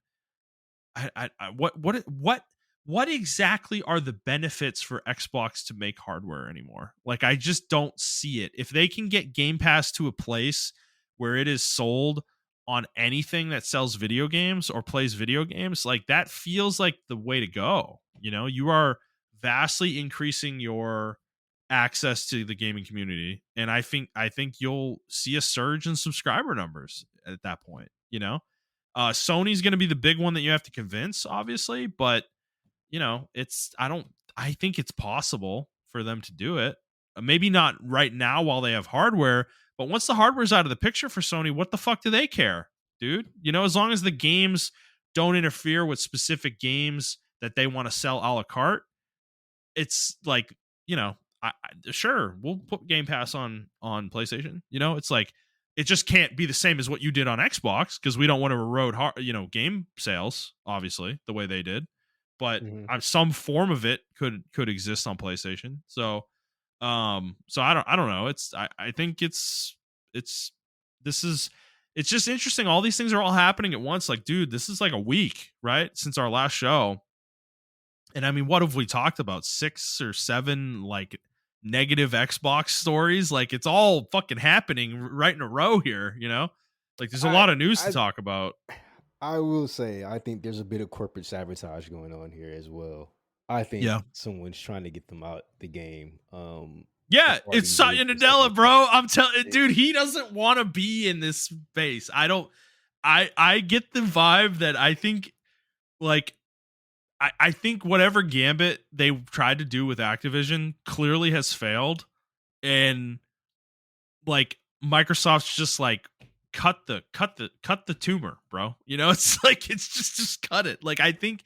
what exactly are the benefits for Xbox to make hardware anymore? Like I just don't see it. If they can get Game Pass to a place where it is sold on anything that sells video games or plays video games, like that feels like the way to go. You know, you are vastly increasing your access to the gaming community, and I think you'll see a surge in subscriber numbers at that point, you know. Sony's going to be the big one that you have to convince, obviously, but you know, I think it's possible for them to do it. Maybe not right now while they have hardware, but once the hardware's out of the picture for Sony, what the fuck do they care, dude? You know, as long as the games don't interfere with specific games that they want to sell a la carte, it's like, you know, sure, we'll put Game Pass on PlayStation. It's like it just can't be the same as what you did on Xbox because we don't want to erode game sales, obviously, the way they did. But Mhm. some form of it could exist on PlayStation. So I don't know. I think it's this is it's just interesting. All these things are all happening at once. Like, dude, this is like a week, right? Since our last show. And I mean, what have we talked about? 6 or 7 like negative Xbox stories? Like it's all fucking happening right in a row here. Like there's a I lot of news to I talk about. I will say I think there's a bit of corporate sabotage going on here as well. I think Yeah. someone's trying to get them out the game. As Yeah, far as it's these Satya leaks and stuff Nadella, like that. bro. I'm telling It, dude, he doesn't want to be in this space. I get the vibe that I think like I think whatever gambit they tried to do with Activision clearly has failed. And like Microsoft's just like cut the tumor, bro. It's like it's just cut it. Like I think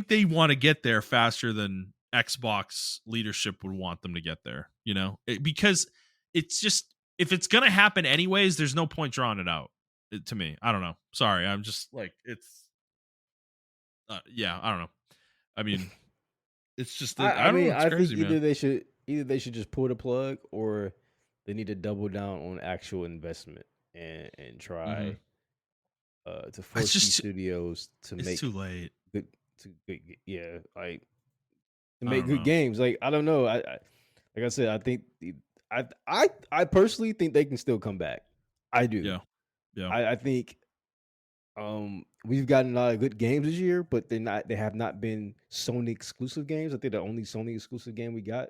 they want to get there faster than Xbox leadership would want them to get there, because it's just if it's going to happen anyways, there's no point drawing it out to me. I don't know. Sorry. I'm just like it's yeah, I don't know. I mean, it's just I I don't know, mean, it's I think crazy, man. either they should just pull the plug or they need to double down on actual investment and Mhm. try to It's force these just studios to it's too make late. good yeah, like to I make don't good know. games. Like I don't know. Like I said, I think I personally think they can still come back. I do. Yeah. Yeah. I think we've gotten a lot of good games this year, but they have not been Sony exclusive games. I think the only Sony exclusive game we got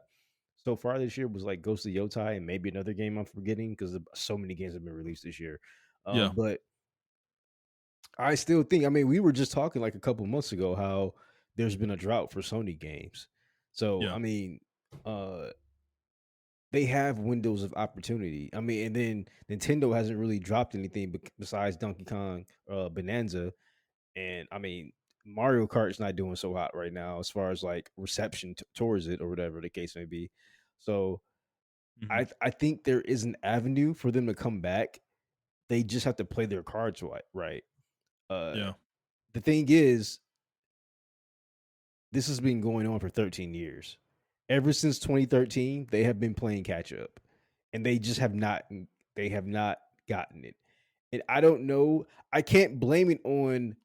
so far this year was like Ghost of Yotai and maybe another game I'm forgetting because so many games have been released this year. Yeah. But I still think, I mean, we were just talking like a couple months ago how there's been a drought for Sony games. So, Yeah. I mean, uh, they have windows of opportunity. I mean, and then Nintendo hasn't really dropped anything besides Donkey Kong Bonanza. And I mean, Mario Kart's not doing so hot right now as far as like reception towards it or whatever the case may be. So, Mhm. I think there is an avenue for them to come back. They just have to play their cards right. Uh, Yeah. the thing is, this has been going on for 13 years. Ever since 2013, they have been playing catch up, and they have not gotten it. And I don't know. I can't blame it on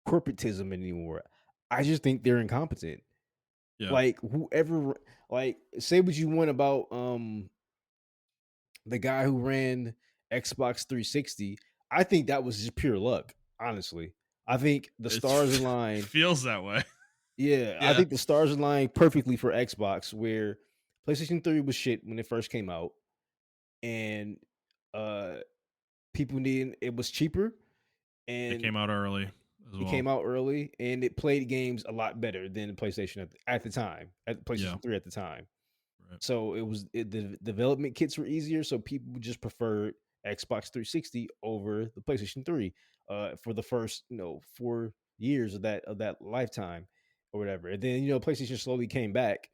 corporatism anymore. I just think they're incompetent. Yeah. Like whoever, like say what you want about the guy who ran Xbox 360. I think that was just pure luck. Honestly, I think the It stars aligned. feels that way. Yeah, I Yeah. think the stars aligned perfectly for Xbox, where PlayStation 3 was shit when it first came out, and uh people needed it was cheaper It and came out early as it well. came out early and it played games a lot better than the PlayStation at the time, at Yeah. PlayStation 3 at the time. Right. So the development kits were easier, so people just preferred Xbox 360 over the PlayStation 3 for the first 4 years of that lifetime or whatever. And then PlayStation slowly came back,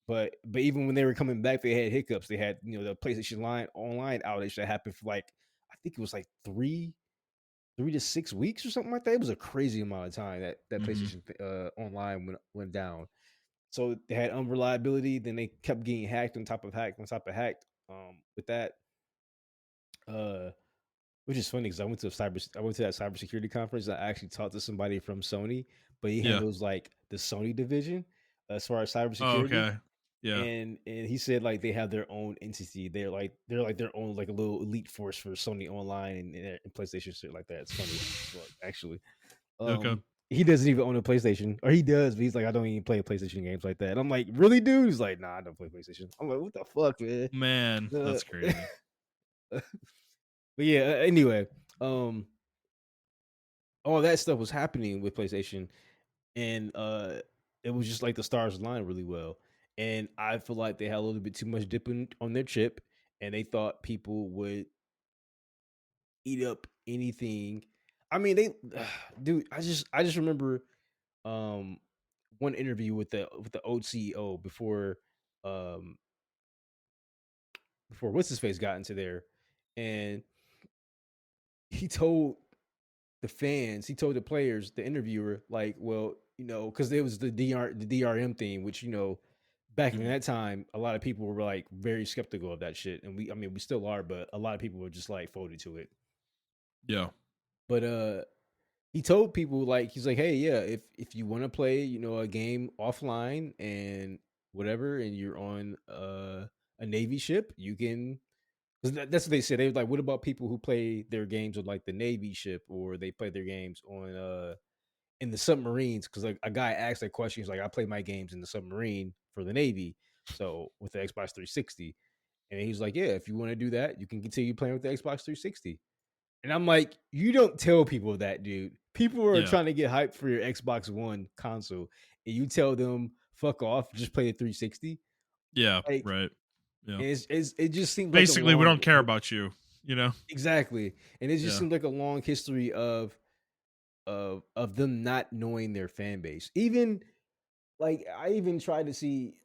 but even when they were coming back, they had hiccups. They had the PlayStation line online outage that happened for like I think it was like 3 to 6 weeks or something like that. It was a crazy amount of time that Mhm. PlayStation online went down. So they had unreliability. Then they kept getting hacked on top of hacked on top of hacked. With that, uh, which is funny because I went to that cybersecurity conference. I actually talked to somebody from Sony, but he Yeah. handles like the Sony division as far as Oh, cybersecurity. okay. Yeah. And he said like they have their own entity. They're like their own like a little elite force for Sony Online and PlayStation shit like that. It's funny as fuck, actually. Okay. He doesn't even own a PlayStation, or he does, but he's like, I don't even play PlayStation games like that. And I'm like, really, dude? He's like, nah, I don't play PlayStation. I'm like, what the fuck, man? Man, Uh, that's crazy. but yeah, anyway, um, all that stuff was happening with PlayStation, and it was just like the stars aligned really well. And I feel like they had a little bit too much dipping on their chip, and they thought people would eat up anything. I mean, they, dude. I just remember um one interview with the old CEO before. um before what's his face got into there, and he told the fans, he told the players, the interviewer, like, well, because it was the DRM thing, which back in Mhm. that time, a lot of people were like very skeptical of that shit, and I mean, we still are, but a lot of people were just like folded to it. Yeah. But he told people like he's like, hey, yeah, if you want to play, a game offline and whatever, and you're on a Navy ship, you can. 'Cause that's what they said. They were like, what about people who play their games on like the Navy ship, or they play their games on in the submarines? Because like a guy asked that question, he's like, I play my games in the submarine for the Navy, so with the Xbox 360, and he's like, yeah, if you want to do that, you can continue playing with the Xbox 360. And I'm like, you don't tell people that, dude. People are Yeah. trying to get hyped for your Xbox One console, and you tell them fuck off, just play the 360. Yeah. Like, Right. Yeah. it just seems like a Basically, we long don't care about you. You know. exactly, and it just Yeah. seems like a long history of them not knowing their fan base. Even like I even tried to see.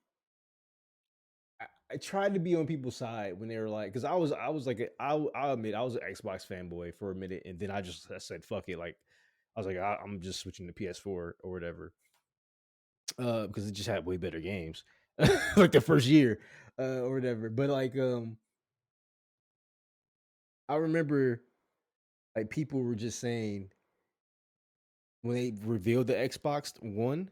I tried to be on people's side when they were like, because I was like, I'll admit I was an Xbox fanboy for a minute, and then I said fuck it, like I was like, I'm just switching to PS4 or whatever, because it just had way better games, like the first year, or whatever. But like, I remember like people were just saying when they revealed the Xbox One,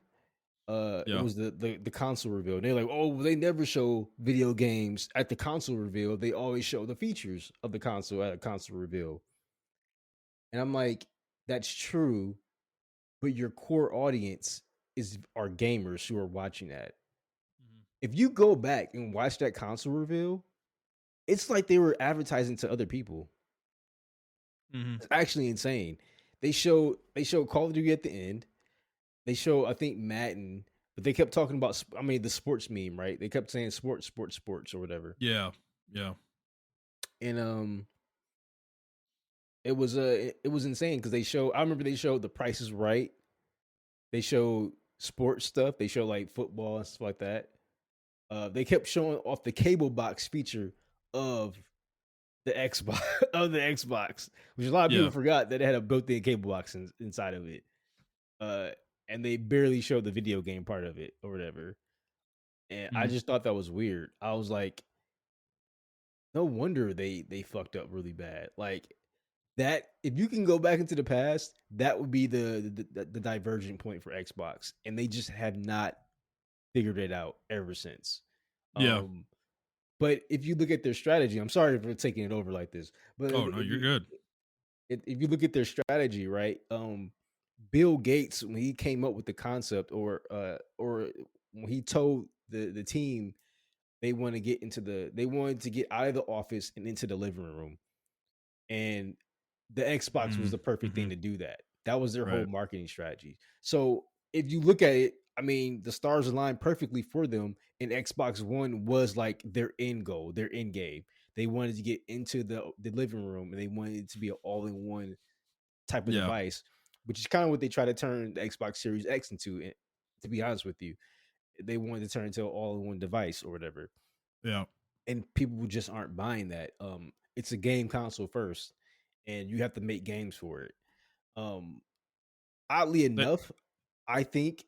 it Yeah. was the console reveal. And they're like, oh, they never show video games at the console reveal. They always show the features of the console at a console reveal. And I'm like, that's true, but your core audience are gamers who are watching that. Mhm. If you go back and watch that console reveal, it's like they were advertising to other people. Mhm. It's actually insane. They show Call of Duty at the end. They show, I think, Madden, but they kept talking about, I mean, the sports meme, right? They kept saying sports, sports, sports, or whatever. Yeah. Yeah. And it was insane because I remember they showed The Price is Right. They showed sports stuff. They showed like football and stuff like that. They kept showing off the cable box feature of the Xbox of the Xbox, which a lot of people Yeah. forgot that it had a built-in cable box inside of it. Uh, and they barely showed the video game part of it or whatever. And I Mhm. just thought that was weird. I was like, no wonder they fucked up really bad. Like that, if you can go back into the past, that would be the divergent point for Xbox, and they just have not figured it out ever since. Yeah. Um, but if you look at their strategy, I'm sorry for taking it over like this, but Oh no, you're good. if you look at their strategy, right? Bill Gates, when he came up with the concept, or when he told the team they wanted to get out of the office and into the living room, and the Xbox was Mm. the perfect thing Mhm. to do that. That was their whole Right. marketing strategy. So if you look at it, I mean, the stars aligned perfectly for them, and Xbox One was like their end goal, their end game. They wanted to get into the living room, and they wanted it to be an all in one type of Yeah. device, which is kind of what they try to turn the Xbox Series X into. To be honest with you, they wanted to turn it into an all in one device or whatever, Yeah. and people just aren't buying that. It's a game console first, and you have to make games for it. Um, Oddly That. enough, I think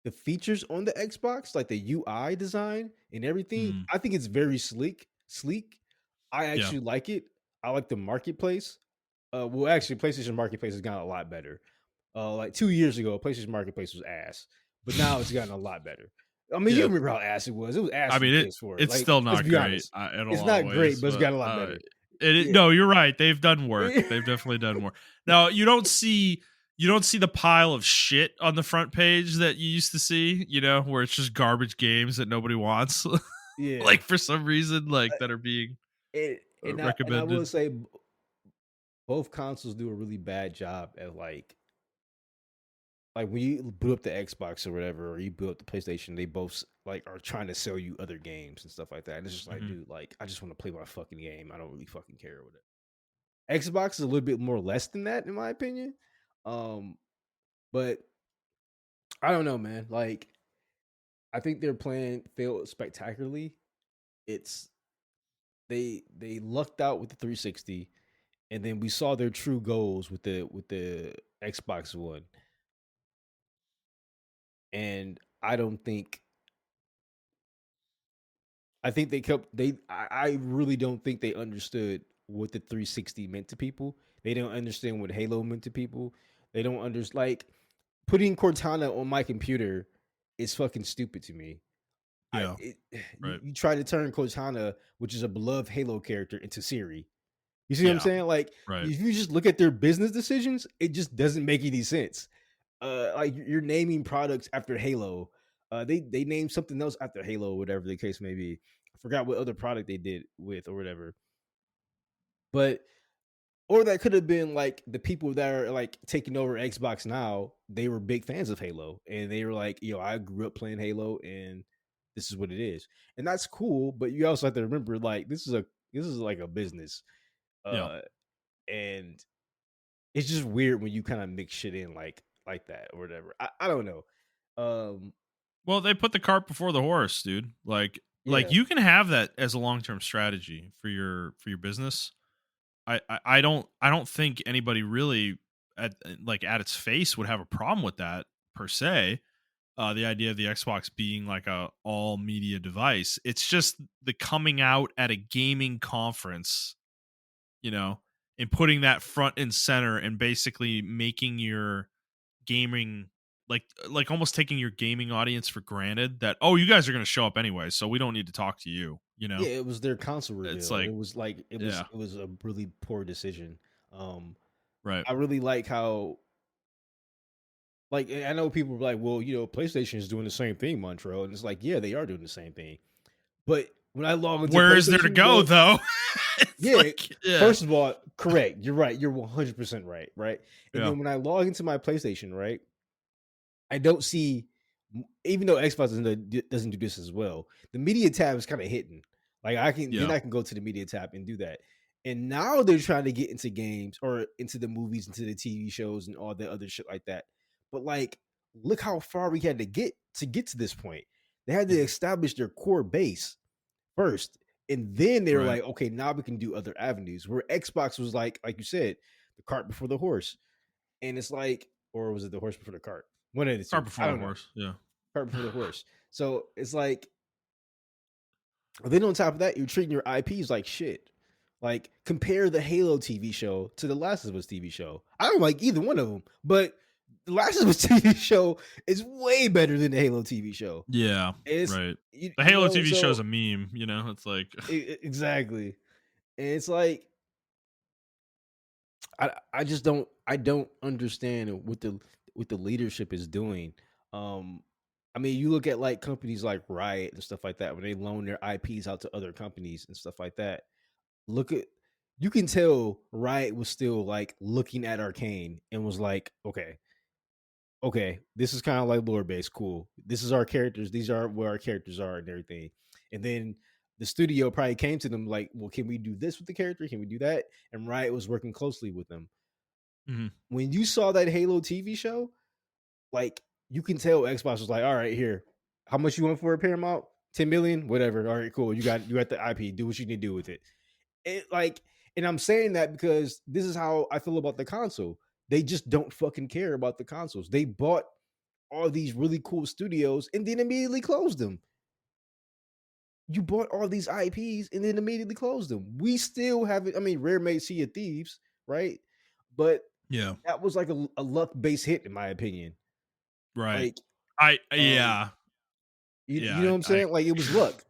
the features on the Xbox, like the UI design and everything, Mm. I think it's very sleek. Sleek. I Yeah. actually like it. I like the marketplace. Well, actually, PlayStation Marketplace has gotten a lot better. Like 2 years ago, PlayStation Marketplace was ass, but now it's gotten a lot better. I mean, you Yeah. remember how ass it was? It was ass I for the mean PS4. it's Like, still let's not be great, honest, in a it's lot of not great, ways, but it's but gotten a lot better. Yeah. no, you're right. They've done work. They've definitely done work. Now you don't see the pile of shit on the front page that you used to see, where it's just garbage games that nobody wants, Yeah. like for some reason, like that are being And I will recommended. say both consoles do a really bad job at like when you boot up the Xbox or whatever, or you boot up the PlayStation, they both like are trying to sell you other games and stuff like that. And it's just like, Mhm. dude, like I just want to play my fucking game. I don't really fucking care with it. Xbox is a little bit more less than that, in my opinion. Um, but I don't know, man. Like I think their plan failed spectacularly. It's they lucked out with the 360, and then we saw their true goals with the Xbox One. And I think they kept they I really don't think they understood what the 360 meant to people. They don't understand what Halo meant to people. They don't understand, like, putting Cortana on my computer is fucking stupid to me. Yeah. You, Right. you try to turn Cortana, which is a beloved Halo character, into Siri. You see what I'm Yeah. saying? Like, Right. if you just look at their business decisions, it just doesn't make any sense. Like, you're naming products after Halo. They named something else after Halo, whatever the case may be. I forgot what other product they did with or whatever. But or that could have been like the people that are like taking over Xbox now. They were big fans of Halo, and they were like, "Yo, I grew up playing Halo, and this is what it is," and that's cool. But you also have to remember, like, this is like a business, Yeah. uh, and it's just weird when you kind of mix shit in like that or whatever. I don't know. Um, Well, they put the cart before the horse, dude. Like yeah, you can have that as a long term strategy for your business. I don't think anybody really at its face would have a problem with that per se. The idea of the Xbox being like a all media device. It's just the coming out at a gaming conference, you know, and putting that front and center and basically making your gaming like almost taking your gaming audience for granted that, oh, you guys are going to show up anyway, so we don't need to talk to you, you know. yeah. It was their console It's reveal, and like, it was like yeah, it was a really poor decision. Um, right. I really like how, like, I know people are like, well, PlayStation is doing the same thing, Montrell, and it's like, yeah, they are doing the same thing. But when I log into Where is there to PlayStation, go though? It's yeah, like, yeah, first of all, correct, you're right, you're 100% right, right. And yeah, then when I log into my PlayStation, right, I don't see, even though Xbox doesn't do this as well. The media tab is kind of hidden. Like, yeah. I can go to the media tab and do that. And now they're trying to get into games or into the movies, into the TV shows, and all the other shit like that. But, like, look how far we had to get to this point. They had to Mhm. establish their core base first, and then they were Right. like, okay, now we can do other avenues. Where Xbox was like you said, the cart before the horse. And it's like, or was it the horse before the cart? One of the Cart two. before I the don't know. horse. Yeah. Cart before the horse. So it's like, then on top of that, you're treating your IPs like shit. Like, compare the Halo TV show to the Last of Us TV show. I don't like either one of them, but the Last of Us TV show is way better than the Halo TV show. Yeah. It's Right. you, The you Halo know, TV show is so a meme. You know, it's like, exactly. And it's like, I just don't understand what the leadership is doing. Um, I mean, you look at like companies like Riot and stuff like that when they loan their IPs out to other companies and stuff like that. Look at You can tell Riot was still like looking at Arcane and was like, okay, this is kind of like lore based, cool. This is our characters. These are where our characters are and everything. And then the studio probably came to them like, well, can we do this with the character? Can we do that? And Riot was working closely with them. mhm. When you saw that Halo TV show, like, you can tell Xbox was like, all right, here, how much you want for a Paramount? 10 million, whatever. All right, cool. You got the IP. Do what you need to do with it. It like, and I'm saying that because this is how I feel about the console. They just don't fucking care about the consoles. They bought all these really cool studios and then immediately closed them. You bought all these IPs and then immediately closed them. We still have it. I mean, Rare made Sea of Thieves, right? But Yeah. that was like a luck based hit, in my opinion. Right. Like, I um, yeah. you know what I'm saying? Like, it was luck.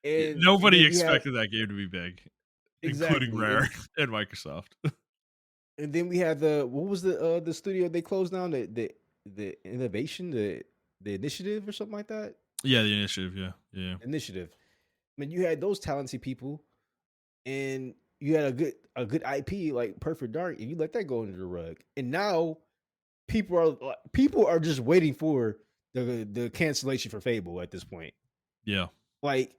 And Nobody then we have expected that game to be big, including exactly. Rare and Microsoft. And then we had what was the studio they closed down? The innovation, the initiative or something like that? Yeah, the initiative. Yeah, yeah, Initiative. I mean, you had those talented people, and you had a good IP like Perfect Dark, and you let that go under the rug. And now people are just waiting for the cancellation for Fable at this point. yeah. Like,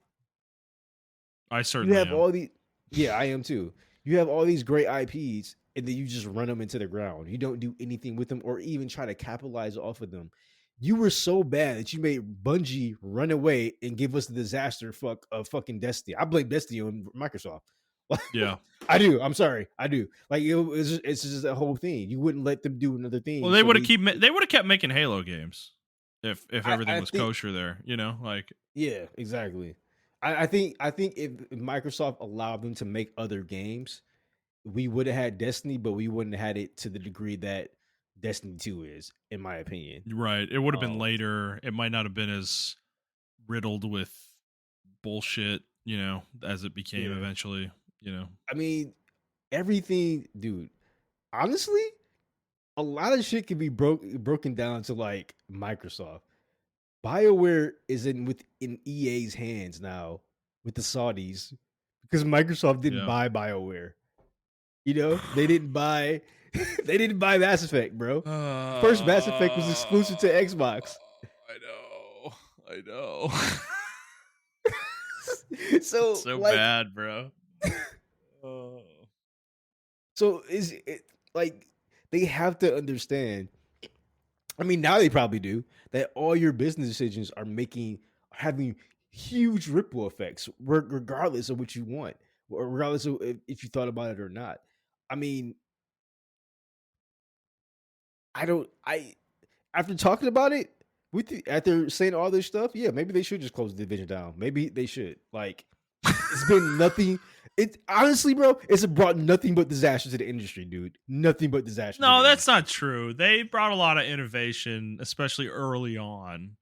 I you certainly have am. all the yeah, I am too. You have all these great IPs, and then you just run them into the ground. You don't do anything with them, or even try to capitalize off of them. You were so bad that you made Bungie run away and give us the disaster of fucking Destiny. I blame Destiny on Microsoft. Yeah. I do. I'm sorry. I do. Like it's just a whole thing. You wouldn't let them do another Well, thing, they so would have they would have kept making Halo games if everything I was think kosher there. You know, like yeah, exactly. I think if Microsoft allowed them to make other games, we would have had Destiny, but we wouldn't have had it to the degree that Destiny 2 is, in my opinion. right. It would have been Um, later. It might not have been as riddled with bullshit. You know, as it became yeah. eventually. You know. I mean, everything, dude. Honestly, a lot of shit can be broken down to like Microsoft. BioWare is in EA's hands now with the Saudis because Microsoft didn't Yeah. buy BioWare. You know, they didn't buy they didn't buy Mass Effect, bro. The first Mass Effect was exclusive to Xbox. I know. I know. It's So so like bad, bro. Oh. so is it like they have to understand. I mean, now they probably do that all your business decisions are having huge ripple effects regardless of what you want or regardless of if you thought about it or not. I mean, I don't I after talking about it after saying all this stuff, yeah, maybe they should just close the division down. Maybe they should. Like, it's been nothing. It honestly, bro, it's brought nothing but disaster to the industry, dude. Nothing but disaster to No, the that's industry. not true. They brought a lot of innovation, especially early on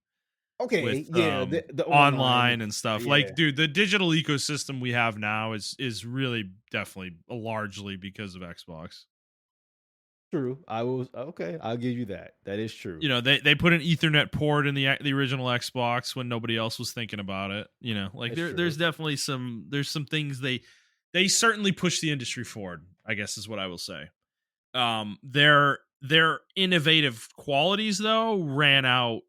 with Okay, yeah, the online, online and stuff. yeah, Like, dude, the digital ecosystem we have now is really definitely largely because of Xbox. true. I will. Okay, I'll give you that. That is true. You know, they put an Ethernet port in the original Xbox when nobody else was thinking about it. You know, like That's there's true. definitely some things they certainly push the industry forward, I guess is what I will say. Their innovative qualities though ran out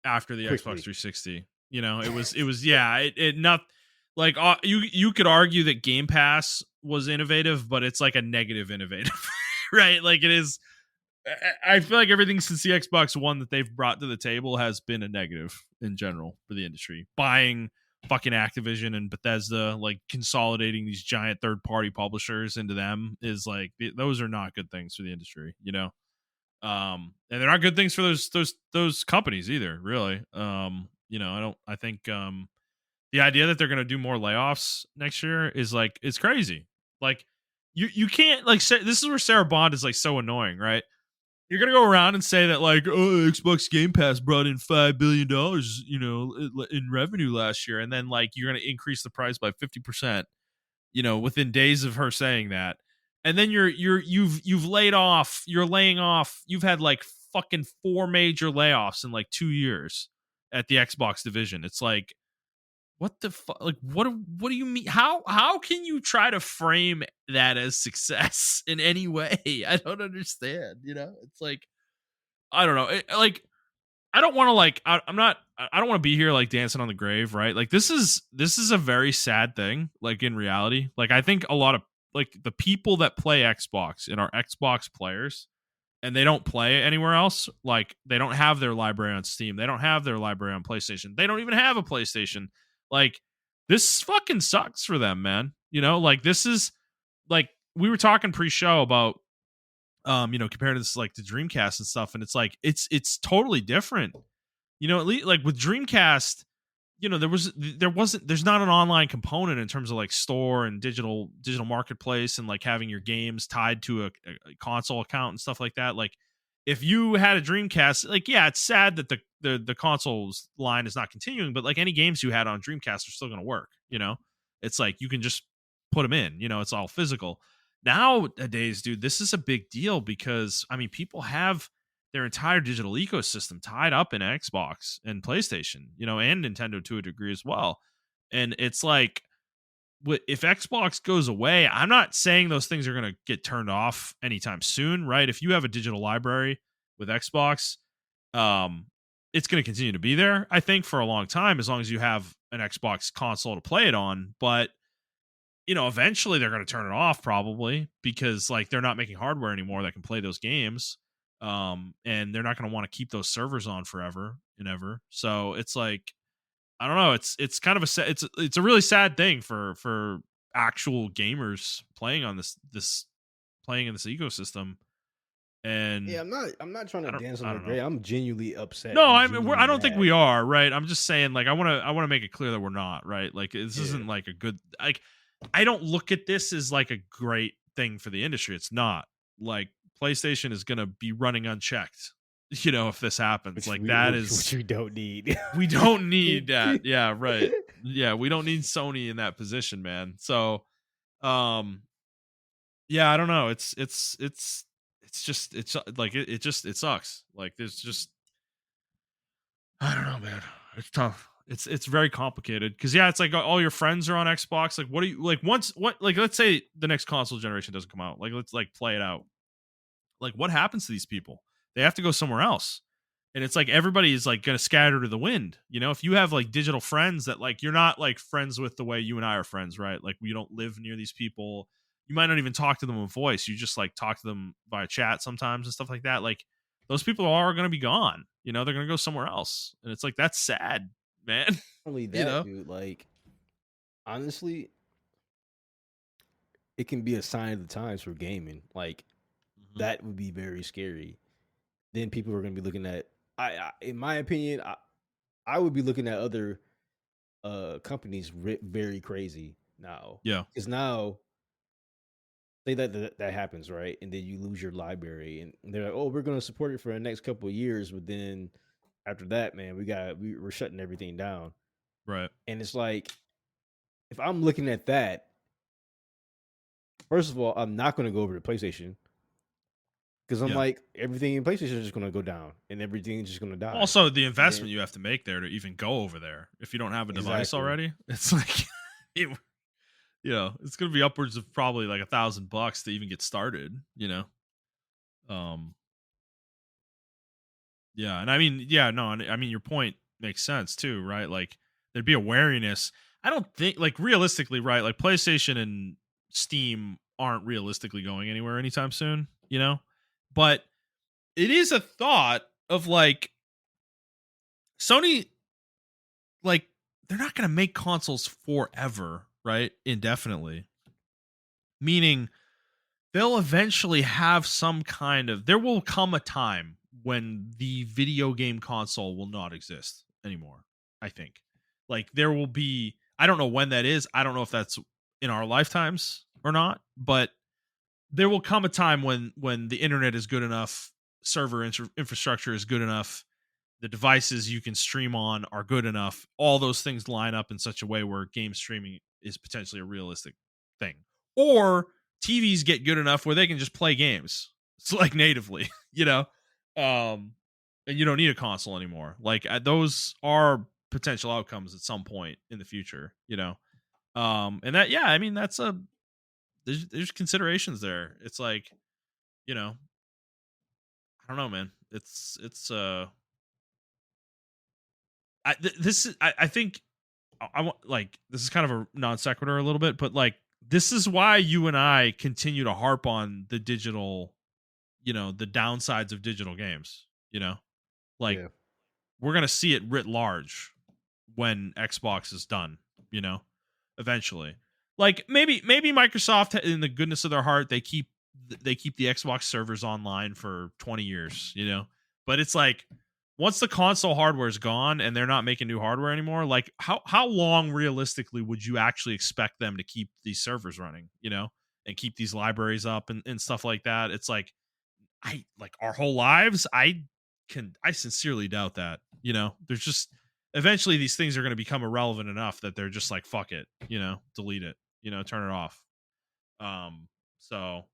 after the Xbox Quickly, 360. You know, it was yeah, it not like you could argue that Game Pass was innovative, but it's like a negative innovative, right? Like it is. I feel like everything since the Xbox One that they've brought to the table has been a negative in general for the industry. Buying fucking Activision and Bethesda, like consolidating these giant third party publishers into them is like those are not good things for the industry, you know. And they're not good things for those companies either, really. You know, I think the idea that they're going to do more layoffs next year is like it's crazy. Like you can't like say, this is where Sarah Bond is like so annoying, right? You're gonna go around and say that like, oh, Xbox Game Pass brought in $5 billion, you know, in revenue last year, and then like you're gonna increase the price by 50%, you know, within days of her saying that, and then you've laid off, you're laying off, you've had like fucking 4 major layoffs in like 2 years at the Xbox division. It's like, what the fuck? Like, what do you mean? How can you try to frame that as success in any way? I don't understand. You know, it's like I don't know. Like I don't want to like I'm not I don't want to be here like dancing on the grave, right? Like this is a very sad thing. Like in reality, like I think a lot of like the people that play Xbox and are Xbox players and they don't play anywhere else. Like they don't have their library on Steam. They don't have their library on PlayStation. They don't even have a PlayStation. Like this fucking sucks for them, man. You know, like this is like we were talking pre-show about you know, compared to this like the Dreamcast and stuff, and it's like it's totally different. You know, at least like with Dreamcast, you know, there's not an online component in terms of like store and digital marketplace and like having your games tied to a console account and stuff like that. Like if you had a Dreamcast, like yeah, it's sad that the consoles line is not continuing, but like any games you had on Dreamcast are still going to work. You know, it's like you can just put them in. You know, it's all physical. Nowadays, dude, this is a big deal because I mean, people have their entire digital ecosystem tied up in Xbox and PlayStation, you know, and Nintendo to a degree as well. And it's like, if Xbox goes away, I'm not saying those things are going to get turned off anytime soon, right? If you have a digital library with Xbox, um, it's going to continue to be there, I think, for a long time, as long as you have an Xbox console to play it on. But you know, eventually they're going to turn it off probably because like they're not making hardware anymore that can play those games. And they're not going to want to keep those servers on forever and ever. So it's like, I don't know. It's kind of it's a really sad thing for actual gamers playing on this playing in this ecosystem. Yeah, And I'm not trying to dance on I the don't know. grave. I'm genuinely upset. No, I'm I mean I genuinely don't think mad. we are, right? I'm just saying, like, I want to make it clear that we're not, right? Like, this Yeah. isn't like a good, like, I don't look at this as like a great thing for the industry. It's not. Like, PlayStation is going to be running unchecked, if this happens. Which Like, we that which, is, which we don't need. we don't need that. Yeah, right. Yeah, we don't need Sony in that position, man. So, um yeah, I don't know. It's just like it sucks. Like, there's just, I don't know, man. It's tough. It's very complicated because, yeah, it's like all your friends are on Xbox. Like, what do you like? Let's say the next console generation doesn't come out. Like, let's like play it out. Like, what happens to these people? They have to go somewhere else. And it's like everybody is like going to scatter to the wind. If you have like digital friends that, like, you're not like friends with the way you and I are friends, right? Like, we don't live near these people. You might not even talk to them in voice. You just like talk to them via chat sometimes and stuff like that. Like, those people are going to be gone. They're going to go somewhere else. And it's like, that's sad, man. Only you that, know? dude. Like, honestly, it can be a sign of the times for gaming. Like, Mhm. that would be very scary. Then people are going to be looking at. In my opinion, I would be looking at other companies very crazy now, Yeah. because now say that happens, right, and then you lose your library, and they're like, oh, we're going to support it for the next couple of years, but then after that, man, we're shutting everything down. Right. And it's like, if I'm looking at that, first of all, I'm not going to go over to PlayStation because I'm Yeah. like, everything in PlayStation is just going to go down and everything's just going to die. Also, the And then investment you have to make there to even go over there if you don't have a device exactly, already. It's like, it, it's going to be upwards of probably like $1,000 to even get started. Um, yeah. And I mean, yeah, no, and I mean, your point makes sense too, right? Like, there'd be a wariness. I don't think, like, realistically, right? Like, PlayStation and Steam aren't realistically going anywhere anytime soon. But it is a thought of like, Sony, like, they're not going to make consoles forever, right? Indefinitely. Meaning, they'll eventually have some kind of, there will come a time when the video game console will not exist anymore. I think, like, there will be, I don't know when that is. I don't know if that's in our lifetimes or not, but there will come a time when the internet is good enough, server infrastructure is good enough, the devices you can stream on are good enough, all those things line up in such a way where game streaming is potentially a realistic thing. Or TVs get good enough where they can just play games. It's like natively, um and you don't need a console anymore. Like, those are potential outcomes at some point in the future. And that, yeah, I mean, there's considerations there. It's like, I don't know, man. It's I think I want, like, this is kind of a non sequitur a little bit, but like, this is why you and I continue to harp on the digital, the downsides of digital games. Like, yeah. we're gonna see it writ large when Xbox is done. You know, eventually. Like, maybe Microsoft, in the goodness of their heart, they keep the Xbox servers online for 20 years. But it's like, once the console hardware is gone and they're not making new hardware anymore, like, how long realistically would you actually expect them to keep these servers running, and keep these libraries up and stuff like that? It's like, I like our whole lives. I sincerely doubt that. There's just, eventually these things are going to become irrelevant enough that they're just like, fuck it, delete it, turn it off. So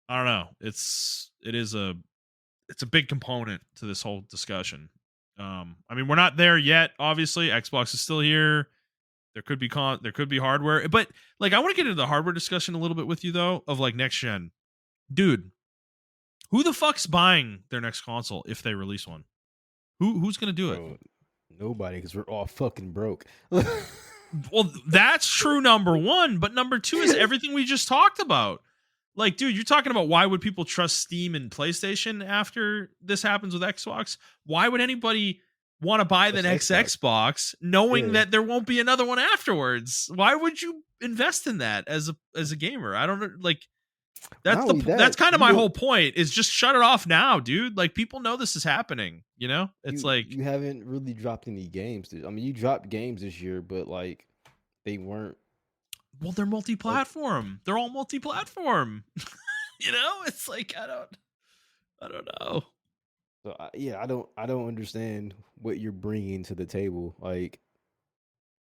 I don't know. It's a big component to this whole discussion. I mean, we're not there yet. Obviously, Xbox is still here. There could be hardware, but like, I want to get into the hardware discussion a little bit with you though, of like next gen, dude. Who the fuck's buying their next console if they release one? Who's gonna do it? Bro, nobody, because we're all fucking broke. Well, that's true. Number one, but number two is everything we just talked about. Like, dude, you're talking about why would people trust Steam and PlayStation after this happens with Xbox? Why would anybody want to buy the That's next Xbox. Xbox knowing Yeah. that there won't be another one afterwards? Why would you invest in that as a gamer? I don't know. Like, Not only that's that, kind of you my don't whole point. Is just shut it off now, dude. Like, people know this is happening. You know, it's like, you haven't really dropped any games. I mean, you dropped games this year, but like they weren't well, they're like. multi-platform. They're all multi-platform. You know, it's like I don't know. So yeah, I don't understand what you're bringing to the table. Like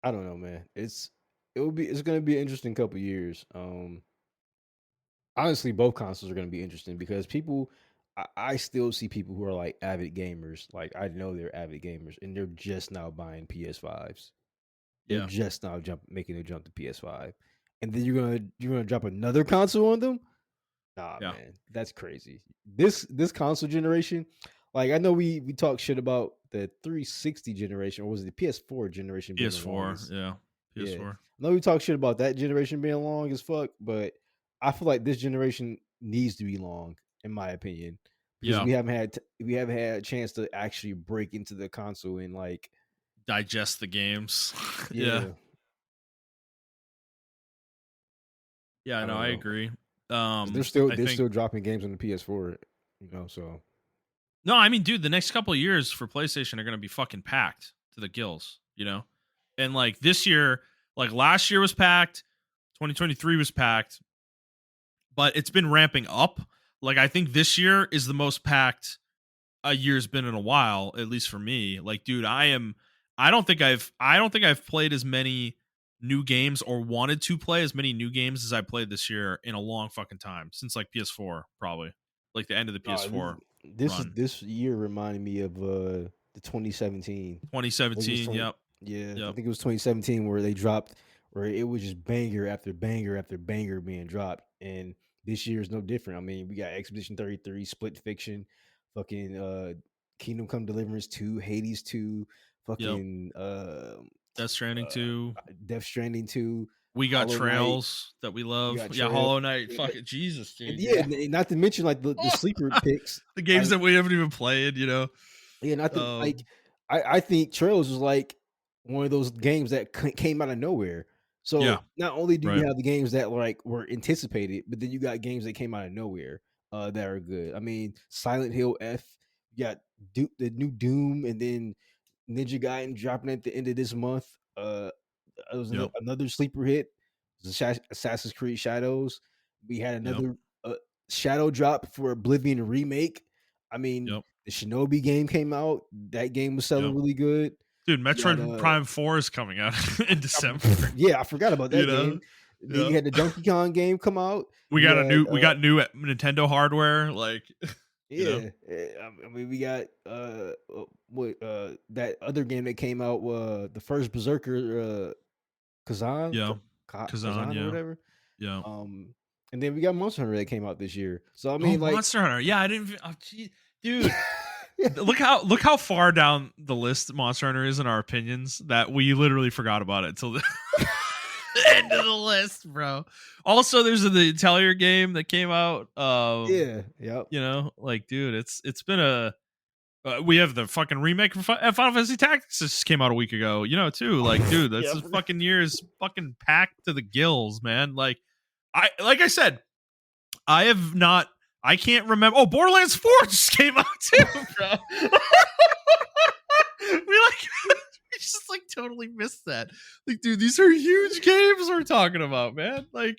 I don't know, man. It's gonna be an interesting couple years. Honestly, both consoles are gonna be interesting because people. I still see people who are like avid gamers. Like I know they're avid gamers, and they're just now buying PS5s. They're Yeah, just now making a jump to PS5, and then you're gonna drop another console on them. Nah, yeah. man, that's crazy. This console generation, like I know we talk shit about the 360 generation, or was it the PS4 generation being the PS4, longest? yeah, Yeah, I PS4. know we talk shit about that generation being long as fuck, but I feel like this generation needs to be long, in my opinion, because Yeah, we haven't had a chance to actually break into the console and like, digest the games. Yeah, yeah, yeah. I No, don't I know. agree. 'Cause I they're think still dropping games on the PS4, so no. I mean, dude, the next couple of years for PlayStation are gonna be fucking packed to the gills. You know, and like this year, like last year was packed. 2023 was packed, but it's been ramping up. Like I think this year is the most packed a year's been in a while, at least for me. Like, dude, I don't think I've played as many new games or wanted to play as many new games as I played this year in a long fucking time. Since like PS4, probably. Like the end of the this PS4 run. this year reminded me of the 2017. I think it was 2017, 20. yep. Yeah, I Yep. think it was 2017 where they dropped, where it was just banger after banger after banger being dropped, and this year is no different. I mean, we got Expedition 33, Split Fiction, fucking Kingdom Come Deliverance 2, Hades 2, Yep. fucking Death Stranding 2. Death Stranding 2, We got Hollow Knight. Trails that we We love. got Yeah, Trail. Hollow Knight. Fucking Jesus, And dude. yeah, Yeah. and not to mention like the sleeper picks. The games Like that we haven't even played, you know. yeah, not to like Um, I think Trails was like one of those games that came out of nowhere. yeah, So not only do you right. have the games that like were anticipated, but then you got games that came out of nowhere that are good. I mean, Silent Hill F, you got the new Doom, and then Ninja Gaiden dropping at the end of this month. It was Yep. another sleeper hit. It was Assassin's Creed Shadows. We had Yep. another Shadow drop for Oblivion remake. I mean, Yep. the Shinobi game came out. That game was selling Yep. really good. Dude, You got Metroid Prime 4 is coming out in December. yeah, I forgot about You that know? game. Then you Yep. had the Donkey Kong game come out. We You got a had new Nintendo hardware, like you know. yeah, I mean we got what that other game that came out the first Berserker Kazan Yeah. Kazan, Kazan or yeah. whatever. Yeah. Um, and then we got Monster Hunter that came out this year. So I Oh, mean, like, Monster Hunter. Yeah, I didn't oh, dude. Look how far down the list Monster Hunter is in our opinions that we literally forgot about it until the end of the list, bro. Also, there's the Atelier game that came out. yeah, yep. You know, like, dude, it's been a we have the fucking remake of Final Fantasy Tactics just came out a week ago. You know, too. Like, dude, that's Yeah, the fucking year's fucking packed to the gills, man. Like I said, I have not. I can't remember. Oh, Borderlands 4 just came out too, bro. We just like totally missed that. Like, dude, these are huge games we're talking about, man. Like,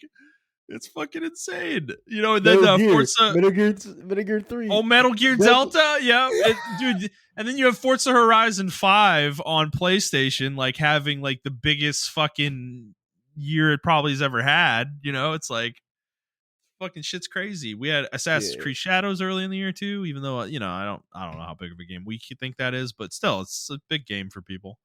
it's fucking insane. You know, and then Forza. Metal Gear 3. Oh, Metal Gear Delta, yeah, dude. And then you have Forza Horizon 5 on PlayStation, like having like the biggest fucking year it probably has ever had. You know, it's like fucking shit's crazy. We had Assassin's Yeah, Creed Shadows early in the year too, even though you know I don't know how big of a game we think that is, but still, it's a big game for people.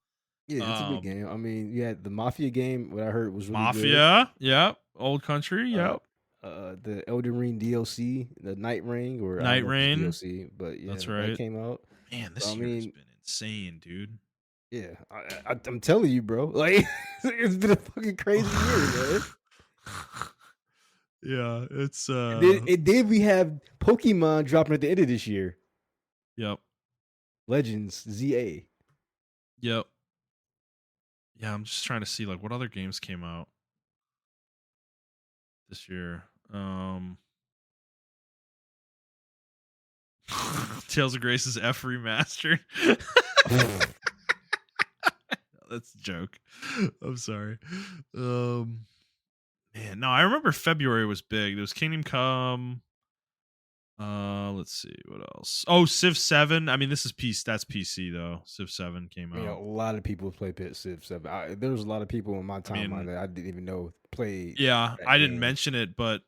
yeah, it's a big Um, game. I mean, yeah, the Mafia game, what I heard was really good. Mafia, yep, Old Country, Uh, yep, the Elden Ring DLC, the Night Ring, or I don't Night know if it's Rain. DLC, but yeah, That's that right. came out. Man, So, I this year has mean, been insane, dude. yeah, I'm telling you, bro. Like, it's been a fucking crazy year, man. Yeah, it's And then we have Pokemon dropping at the end of this year. Yep. Legends ZA. Yep. Yeah, I'm just trying to see like what other games came out this year. Tales of Grace's F remastered. That's a joke. I'm sorry. Man, no, I remember February was big. There was Kingdom Come. Let's see what else. Oh, Civ 7. I mean, this is PC. That's PC though. Civ 7 came You know, out. a lot of people play Civ 7. There was a lot of people in my I timeline mean, that I didn't even know played yeah, that I didn't game. mention it, but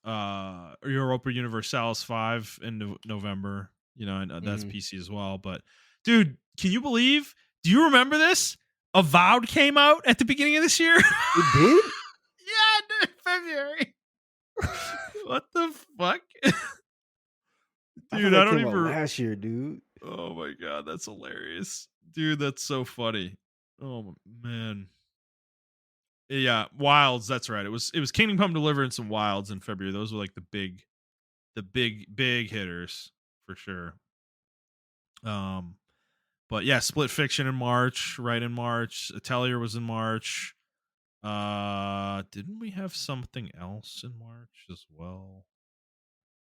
Europa Universalis 5 in November, you know, and that's PC as well. But dude, can you believe? Do you remember this? Avowed came out at the beginning of this year. It did? Yeah, February. What the fuck? I thought Dude, I that don't came out even. last year, dude. Oh my god, that's hilarious. Dude, that's so funny. Oh man. Yeah, Wilds, that's right. It was Kingdom Come Deliverance and Wilds in February. Those were like the big hitters for sure. But yeah, Split Fiction in March, right in March. Atelier was in March. Didn't we have something else in March as well?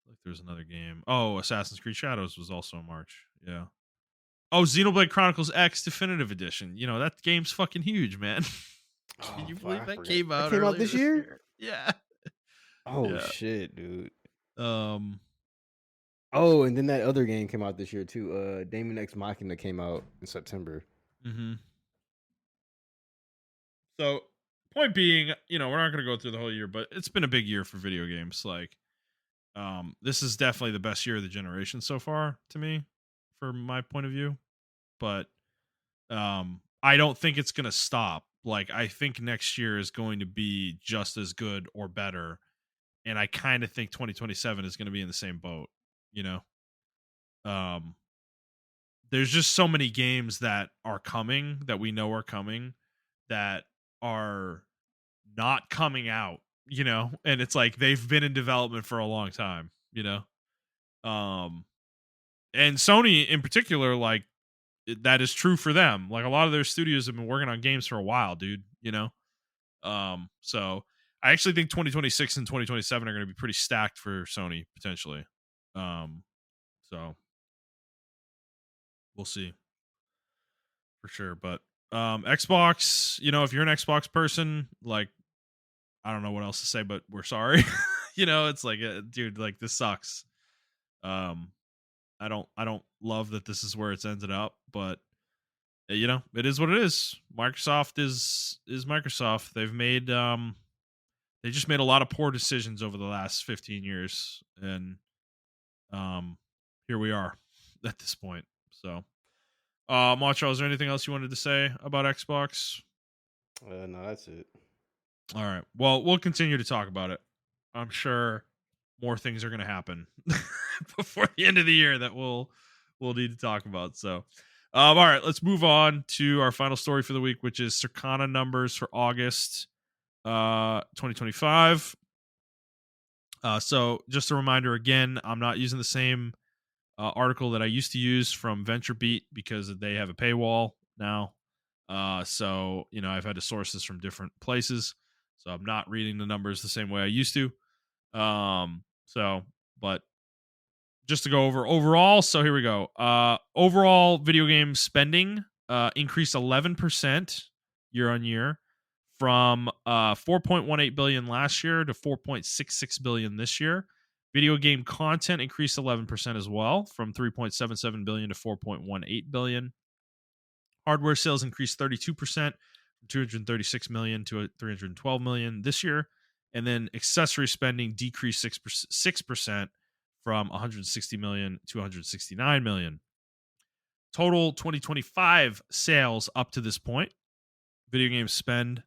Like there's another game. Oh, Assassin's Creed Shadows was also in March. Yeah. Oh, Xenoblade Chronicles X Definitive Edition. You know, that game's fucking huge, man. Can Oh, you fuck, believe I that forgot. came That out came out earlier this this year? year? Yeah. Oh, Yeah. shit, dude. Um Oh, and then that other game came out this year, too. Daemon X Machina came out in September. mm-hmm. So, point being, you know, we're not going to go through the whole year, but it's been a big year for video games. Like, this is definitely the best year of the generation so far to me, from my point of view. But I don't think it's going to stop. Like, I think next year is going to be just as good or better, and I kind of think 2027 is going to be in the same boat. You know, um, there's just so many games that are coming that we know are coming that are not coming out, you know, and it's like they've been in development for a long time, you know. And Sony in particular, like that is true for them. Like a lot of their studios have been working on games for a while, dude, you know. So I actually think 2026 and 2027 are going to be pretty stacked for Sony potentially. So we'll see for sure, but Xbox, you know, if you're an Xbox person, like I don't know what else to say, but we're sorry. You know, it's like, dude, like this sucks. Um, I don't love that this is where it's ended up, but you know, it is what it is. Microsoft is Microsoft. They just made a lot of poor decisions over the last 15 years, and here we are at this point. So, Montreal, is there anything else you wanted to say about Xbox? No, that's it. All right. Well, we'll continue to talk about it. I'm sure more things are going to happen before the end of the year that we'll need to talk about. So, all right, let's move on to our final story for the week, which is Circana numbers for August 2025. So, just a reminder again, I'm not using the same article that I used to use from VentureBeat because they have a paywall now. So, you know, I've had to source this from different places. So I'm not reading the numbers the same way I used to. But just to go over overall, so here we go. Overall video game spending increased 11% year on year from 4.18 billion last year to 4.66 billion this year. Video game content increased 11% as well, from 3.77 billion to 4.18 billion. Hardware sales increased 32%, from 236 million to 312 million this year. And then accessory spending decreased 6% from 160 million to 169 million. Total 2025 sales up to this point, video game spend,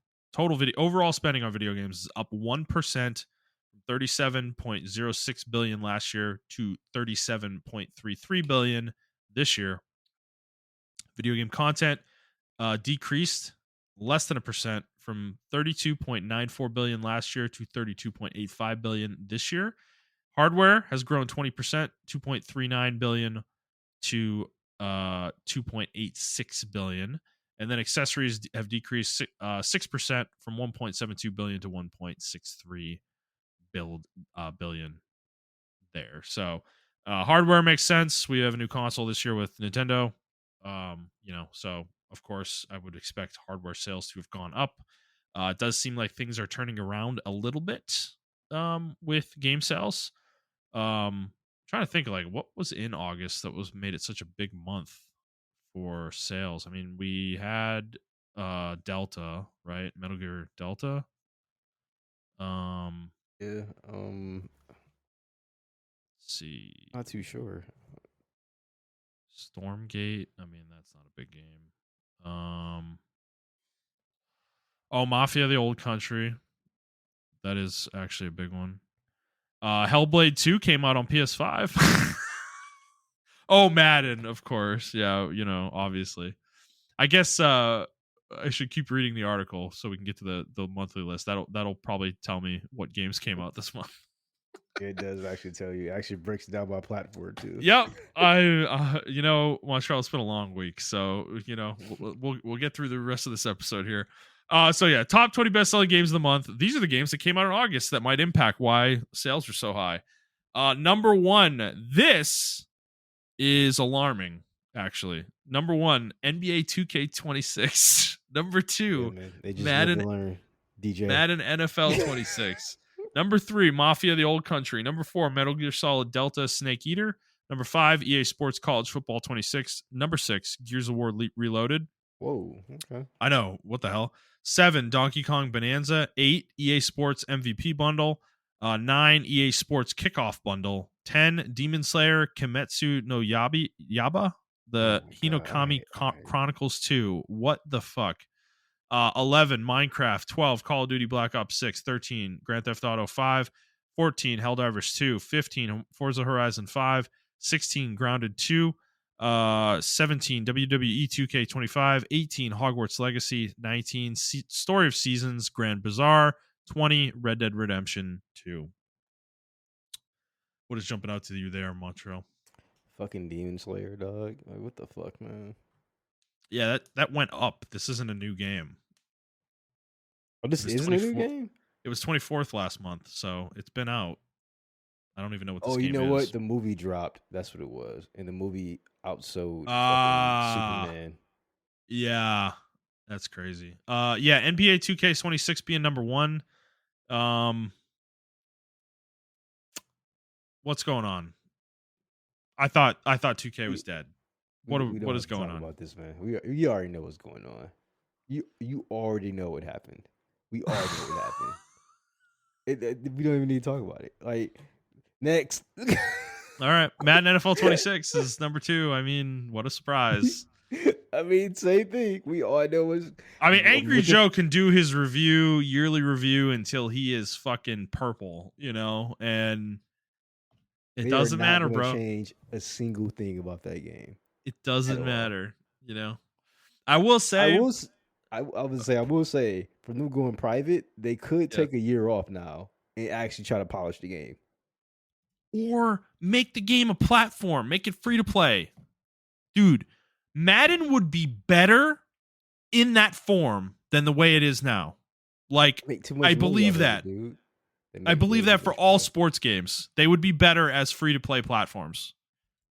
overall spending on video games is up 1%, from 37.06 billion last year to 37.33 billion this year. Video game content decreased less than 1% from 32.94 billion last year to 32.85 billion this year. Hardware has grown 20%, 2.39 billion to 2.86 billion. And then accessories have decreased 6% from 1.72 billion to 1.63 billion there. So hardware makes sense. We have a new console this year with Nintendo. So of course I would expect hardware sales to have gone up. It does seem like things are turning around a little bit with game sales. Trying to think like what was in August that was made it such a big month for sales. I mean, we had Delta, right? Metal Gear Delta. Yeah. Let's see. Not too sure. Stormgate. I mean, that's not a big game. Mafia the Old Country. That is actually a big one. Hellblade 2 came out on PS5. Madden, of course. Yeah, obviously. I guess I should keep reading the article so we can get to the monthly list. That'll probably tell me what games came out this month. It does actually tell you. It actually breaks it down by platform too. Yep. Montreal, it's been a long week, so we'll get through the rest of this episode here. Top 20 best-selling games of the month. These are the games that came out in August that might impact why sales are so high. Number 1, this is alarming, actually. Number 1, NBA 2K26. Number 2, they just Madden, never learn. DJ. Madden NFL 26. Number 3, Mafia the Old Country. Number 4, Metal Gear Solid Delta Snake Eater. Number 5, EA Sports College Football 26. Number 6, Gears of War Reloaded. Whoa, okay. I know, what the hell. 7, Donkey Kong Bonanza. 8, EA Sports MVP Bundle. 9, EA Sports Kickoff Bundle. 10, Demon Slayer Kimetsu no Yaba. The Hinokami Chronicles 2. What the fuck? 11, Minecraft. 12, Call of Duty Black Ops 6. 13, Grand Theft Auto 5. 14, Helldivers 2. 15, Forza Horizon 5. 16, Grounded 2. 17, WWE 2K25. 18, Hogwarts Legacy. 19, Story of Seasons Grand Bazaar. 20, Red Dead Redemption 2. What is jumping out to you there, Montreal? Fucking Demon Slayer, dog. Like, what the fuck, man? Yeah, that went up. This isn't a new game. Oh, this isn't a new game? It was 24th last month, so it's been out. I don't even know what this game is. Oh, you know what? The movie dropped. That's what it was. And the movie outsold Superman. Yeah. That's crazy. NBA 2K26 being number 1. What's going on? I thought 2K was dead. What is going on about this, man? We already know what's going on. You already know what happened. We already know what happened. We don't even need to talk about it. Like, next. All right, Madden NFL 26 is number 2. I mean, what a surprise. I mean, same thing. We all know Angry Joe can do his yearly review until he is fucking purple, and it doesn't matter, bro. Change a single thing about that game. It doesn't matter, I will say. I will say, from them going private, they could take a year off now and actually try to polish the game. Or make the game a platform. Make it free to play. Dude, Madden would be better in that form than the way it is now. Like, I believe that. Dude. I believe that for all sports games. They would be better as free to play platforms.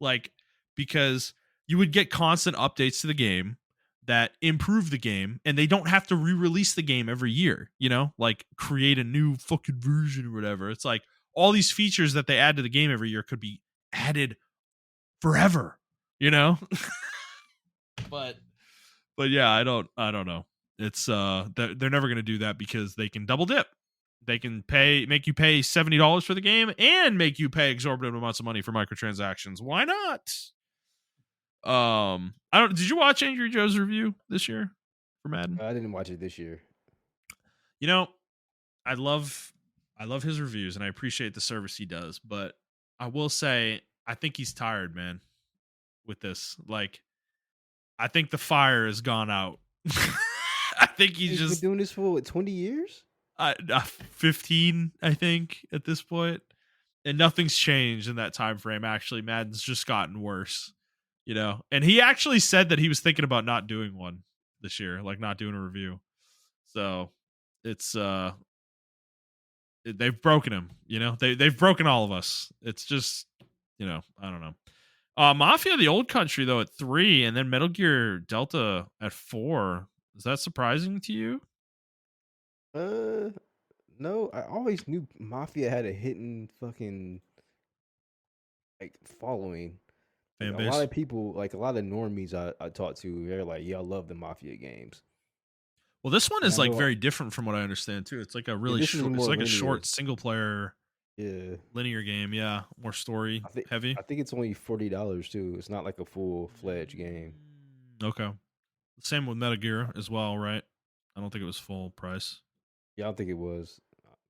Like, because you would get constant updates to the game that improve the game, and they don't have to re-release the game every year, like create a new fucking version or whatever. It's like all these features that they add to the game every year could be added forever, but yeah, I don't know. It's they're never going to do that because they can double dip. They can make you pay $70 for the game and make you pay exorbitant amounts of money for microtransactions. Why not? Did you watch Angry Joe's review this year for Madden? I didn't watch it this year. I love his reviews and I appreciate the service he does, but I will say I think he's tired, man, with this. Like, I think the fire has gone out. I think he's He's been just doing this for what, 20 years? 15, I think, at this point. And nothing's changed in that time frame. Actually, Madden's just gotten worse, And he actually said that he was thinking about not doing one this year, like not doing a review. So it's they've broken him, they've broken all of us. It's just, I don't know. Mafia the Old Country though at 3, and then Metal Gear Delta at 4. Is that surprising to you? Uh, no. I always knew Mafia had a hidden fucking like following. Like Fan a lot base. of people, like a lot of normies I talked to, they're like, "Yeah, I love the Mafia games." Well, this one And is I like know, very different from what I understand too. It's like a yeah, really this is short. It's more like a linear. short single player Yeah, linear game. Yeah, more story I think heavy. I think it's only $40 too. It's not like a full fledged game. Okay. Same with Metal Gear as well, right? I don't think it was full price. Yeah, I don't think it was.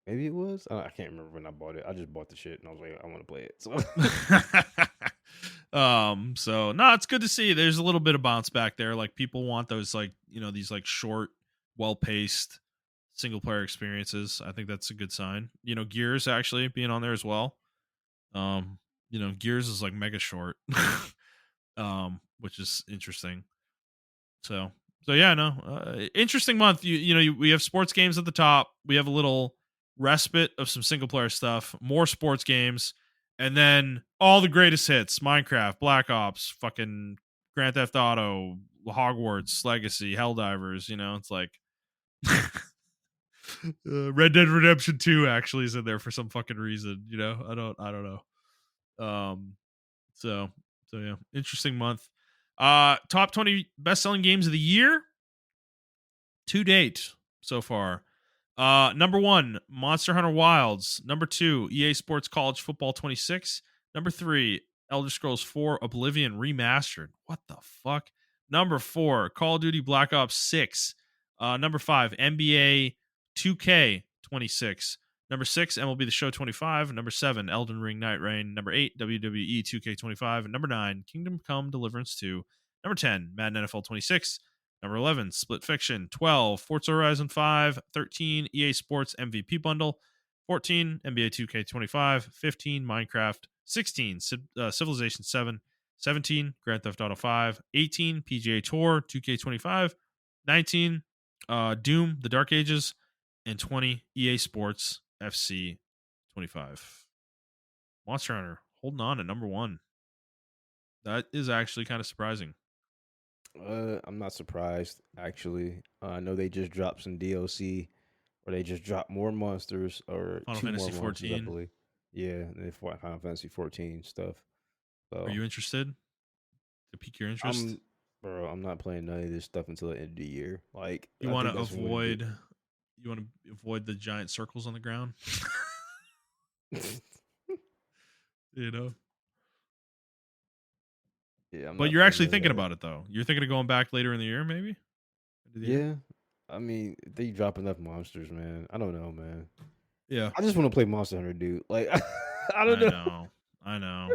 Maybe it was. I can't remember when I bought it. I just bought the shit and I was like, I want to play it. So So no, it's good to see there's a little bit of bounce back there. Like people want those like, these like short, well-paced single player experiences. I think that's a good sign. Gears actually being on there as well. Gears is like mega short. Which is interesting. So yeah, no, interesting month. We have sports games at the top. We have a little respite of some single player stuff, more sports games, and then all the greatest hits: Minecraft, Black Ops, fucking Grand Theft Auto, Hogwarts Legacy, Helldivers. It's like Red Dead Redemption 2 actually is in there for some fucking reason. I don't know. So yeah, interesting month. Top 20 best selling games of the year to date so far. Number 1, Monster Hunter Wilds. Number 2, EA Sports College Football 26. Number 3, Elder Scrolls 4 Oblivion Remastered. What the fuck? Number 4, Call of Duty Black Ops 6. Number 5, NBA 2K 26. Number 6, MLB The Show 25. Number 7, Elden Ring Night Rain. Number 8, WWE 2K25. And number 9, Kingdom Come Deliverance 2. Number 10, Madden NFL 26. Number 11, Split Fiction. 12, Forza Horizon 5. 13, EA Sports MVP Bundle. 14, NBA 2K25. 15, Minecraft. 16, Civilization 7. 17, Grand Theft Auto 5. 18, PGA Tour 2K25. 19, Doom, The Dark Ages. And 20, EA Sports FC 25. Monster Hunter holding on at number 1. That is actually kind of surprising. I'm not surprised actually. I know they just dropped some DLC, or they just dropped more monsters, or Final two more Fantasy monsters, I 14. believe. Yeah, the Final Fantasy 14 stuff. Are So you interested? To pique your interest? I'm, bro, I'm not playing none of this stuff until the end of the year. Like You I want think to that's when we get. avoid the giant circles on the ground? you know. Yeah, I'm But not you're playing actually none of thinking that. about it though. You're thinking of going back later in the year, maybe? End of the year? Yeah, I mean they drop enough monsters, man. I don't know, man. Yeah. I just want to play Monster Hunter, dude. Like I don't I know. know. I know.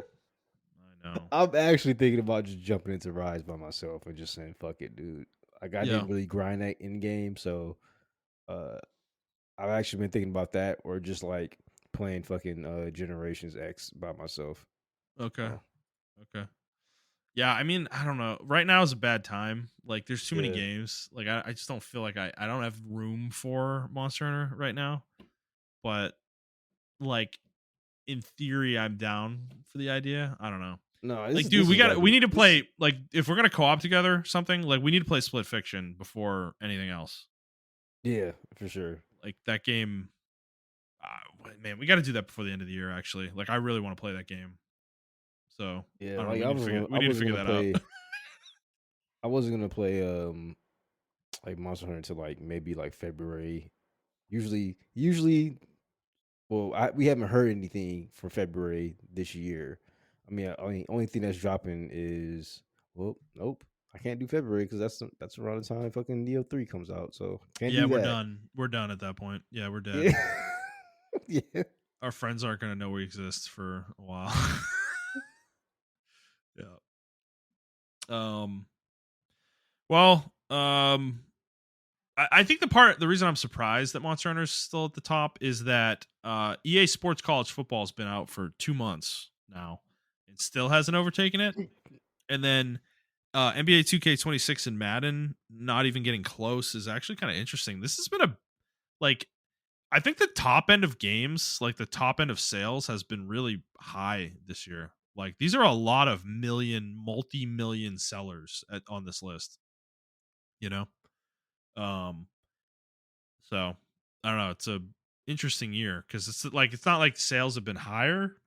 I know. I'm actually thinking about just jumping into Rise by myself and just saying, "Fuck it, dude." Like I Yeah. didn't really grind that in game, so uh, I've actually been thinking about that, or just like playing fucking Generations X by myself. Okay. So Okay. Yeah, I mean, I don't know. Right now is a bad time. Like there's too many yeah, games. Like I just don't feel like I don't have room for Monster Hunter right now. But like in theory I'm down for the idea. I don't know. no, Like, dude, this is like we need to this. play like if we're gonna co-op together something, like we need to play Split Fiction before anything else. Yeah, for sure. Like that game, man, we got to do that before the end of the year. Actually, like I really want to play that game. So Yeah, I don't know. like We need to figure I wasn't gonna that out. play. I wasn't gonna play like Monster Hunter until like maybe like February. Usually, well, we haven't heard anything for February this year. I mean, only thing that's dropping is, well, nope, I can't do February because that's around the time fucking Neo 3 comes out, so can't Yeah, do we're that. done. We're done at that point. Yeah, we're dead. Yeah, yeah. Our friends aren't gonna know we exist for a while. yeah. Um. Well. I think the reason I'm surprised that Monster Hunter is still at the top is that EA Sports College Football has been out for 2 months now and still hasn't overtaken it. And then NBA 2K26 and Madden not even getting close is actually kind of interesting. This has been I think the top end of games, like the top end of sales, has been really high this year. Like these are a lot of multi-million sellers on this list. You know, um, so I don't know. It's a interesting year because it's not like sales have been higher.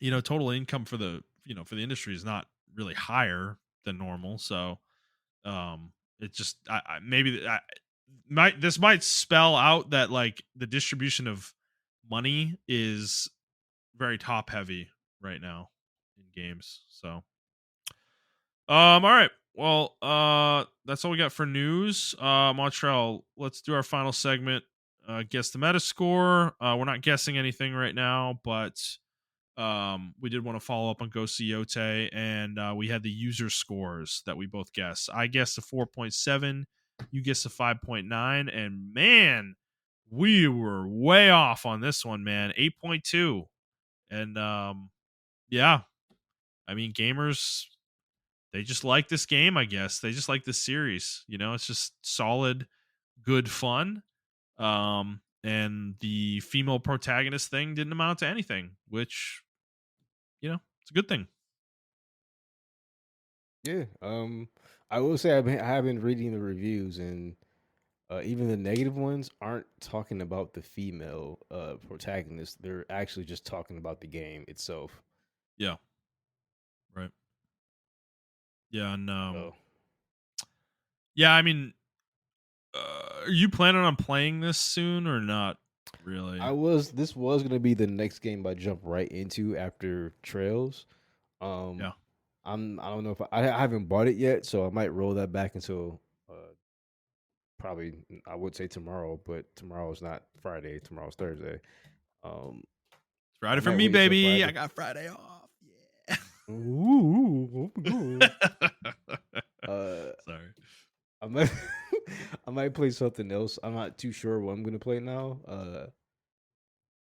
Total income for the for the industry is not really higher than normal. So it just maybe this might spell out that like the distribution of money is very top heavy right now in games. So all right, well that's all we got for news. Montreal, let's do our final segment. Guess the meta score. We're not guessing anything right now, but we did want to follow up on Ghost Yote, and we had the user scores that we both guessed. I guessed a 4.7, you guessed a 5.9, and man, we were way off on this one, man. 8.2. And yeah, I mean, gamers, they just like this game, I guess. They just like this series. It's just solid, good fun. And the female protagonist thing didn't amount to anything, which it's a good thing. Yeah. I will say I have been reading the reviews, and even the negative ones aren't talking about the female protagonist. They're actually just talking about the game itself. Yeah. Right. Yeah, and So yeah, I mean, are you planning on playing this soon or not really? this was gonna be the next game I jump right into after Trails. Yeah. I don't know if I haven't bought it yet, so I might roll that back until probably I would say tomorrow, but tomorrow is not Friday. Tomorrow's Thursday. It's Friday I for might me, wait till baby. Friday. I got Friday off. Yeah. Ooh, Sorry. I might I might play something else. I'm not too sure what I'm gonna play now.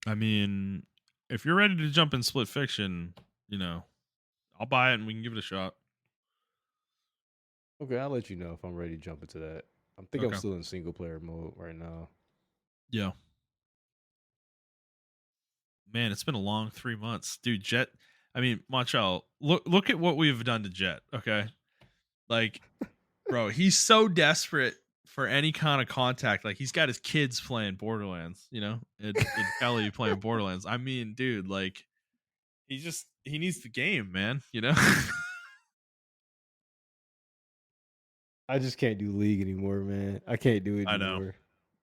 I mean, if you're ready to jump in Split Fiction, I'll buy it and we can give it a shot. Okay, I'll let you know if I'm ready to jump into that. I think I'm Okay. still in single player mode right now. Yeah. Man, it's been a long 3 months. Dude, Jet, I mean, Montrell, look at what we've done to Jet, okay? Like, bro, he's so desperate for any kind of contact. Like, he's got his kids playing Borderlands, and Kelly playing Borderlands. I mean, dude, like, he needs the game, man, I just can't do League anymore, man. I can't do it I know. anymore.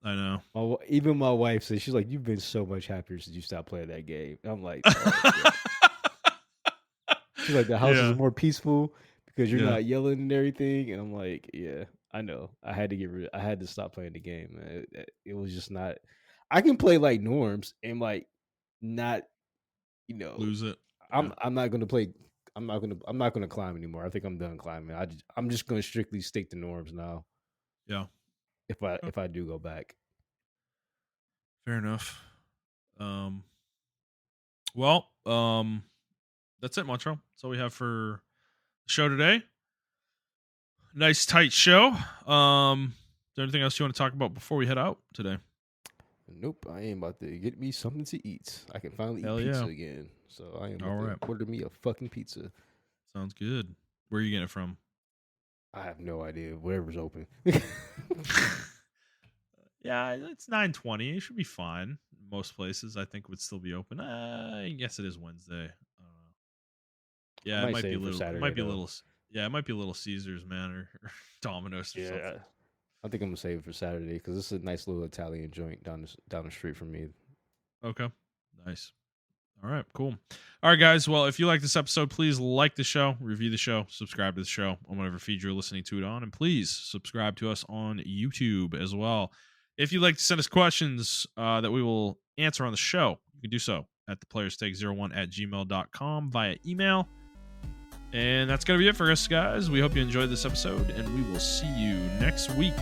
I know. Even my wife says, she's like, "You've been so much happier since you stopped playing that game." I'm like, "Oh, yeah." She's like, "The house is more peaceful because you're Yeah. not yelling and everything." And I'm like, "Yeah, I know. I had to stop playing the game, man. It was just not. I can play like norms and like not, Lose it. I'm not gonna play. I'm not gonna climb anymore. I think I'm done climbing. I'm just gonna strictly stick to norms now. Yeah. If I do go back. Fair enough. Well, that's it, Montreal. That's all we have for the show today. Nice tight show. Is there anything else you want to talk about before we head out today? Nope, I am about to get me something to eat. I can finally Hell eat pizza yeah. again. So I am All about right. to order me a fucking pizza. Sounds good. Where are you getting it from? I have no idea. Whatever's open. Yeah, it's 9:20. It should be fine. Most places, I think, would still be open. I guess it is Wednesday. Yeah, it might be a little. Saturday, It might be a though. little. Yeah, it might be a little Caesar's, man, or Domino's or something. Yeah, I think I'm gonna save it for Saturday because it's a nice little Italian joint down the street from me. Okay, nice. All right, cool. All right, guys. Well, if you like this episode, please like the show, review the show, subscribe to the show on whatever feed you're listening to it on, and please subscribe to us on YouTube as well. If you'd like to send us questions that we will answer on the show, you can do so at theplayerstake01@gmail.com via email. And that's going to be it for us, guys. We hope you enjoyed this episode, and we will see you next week.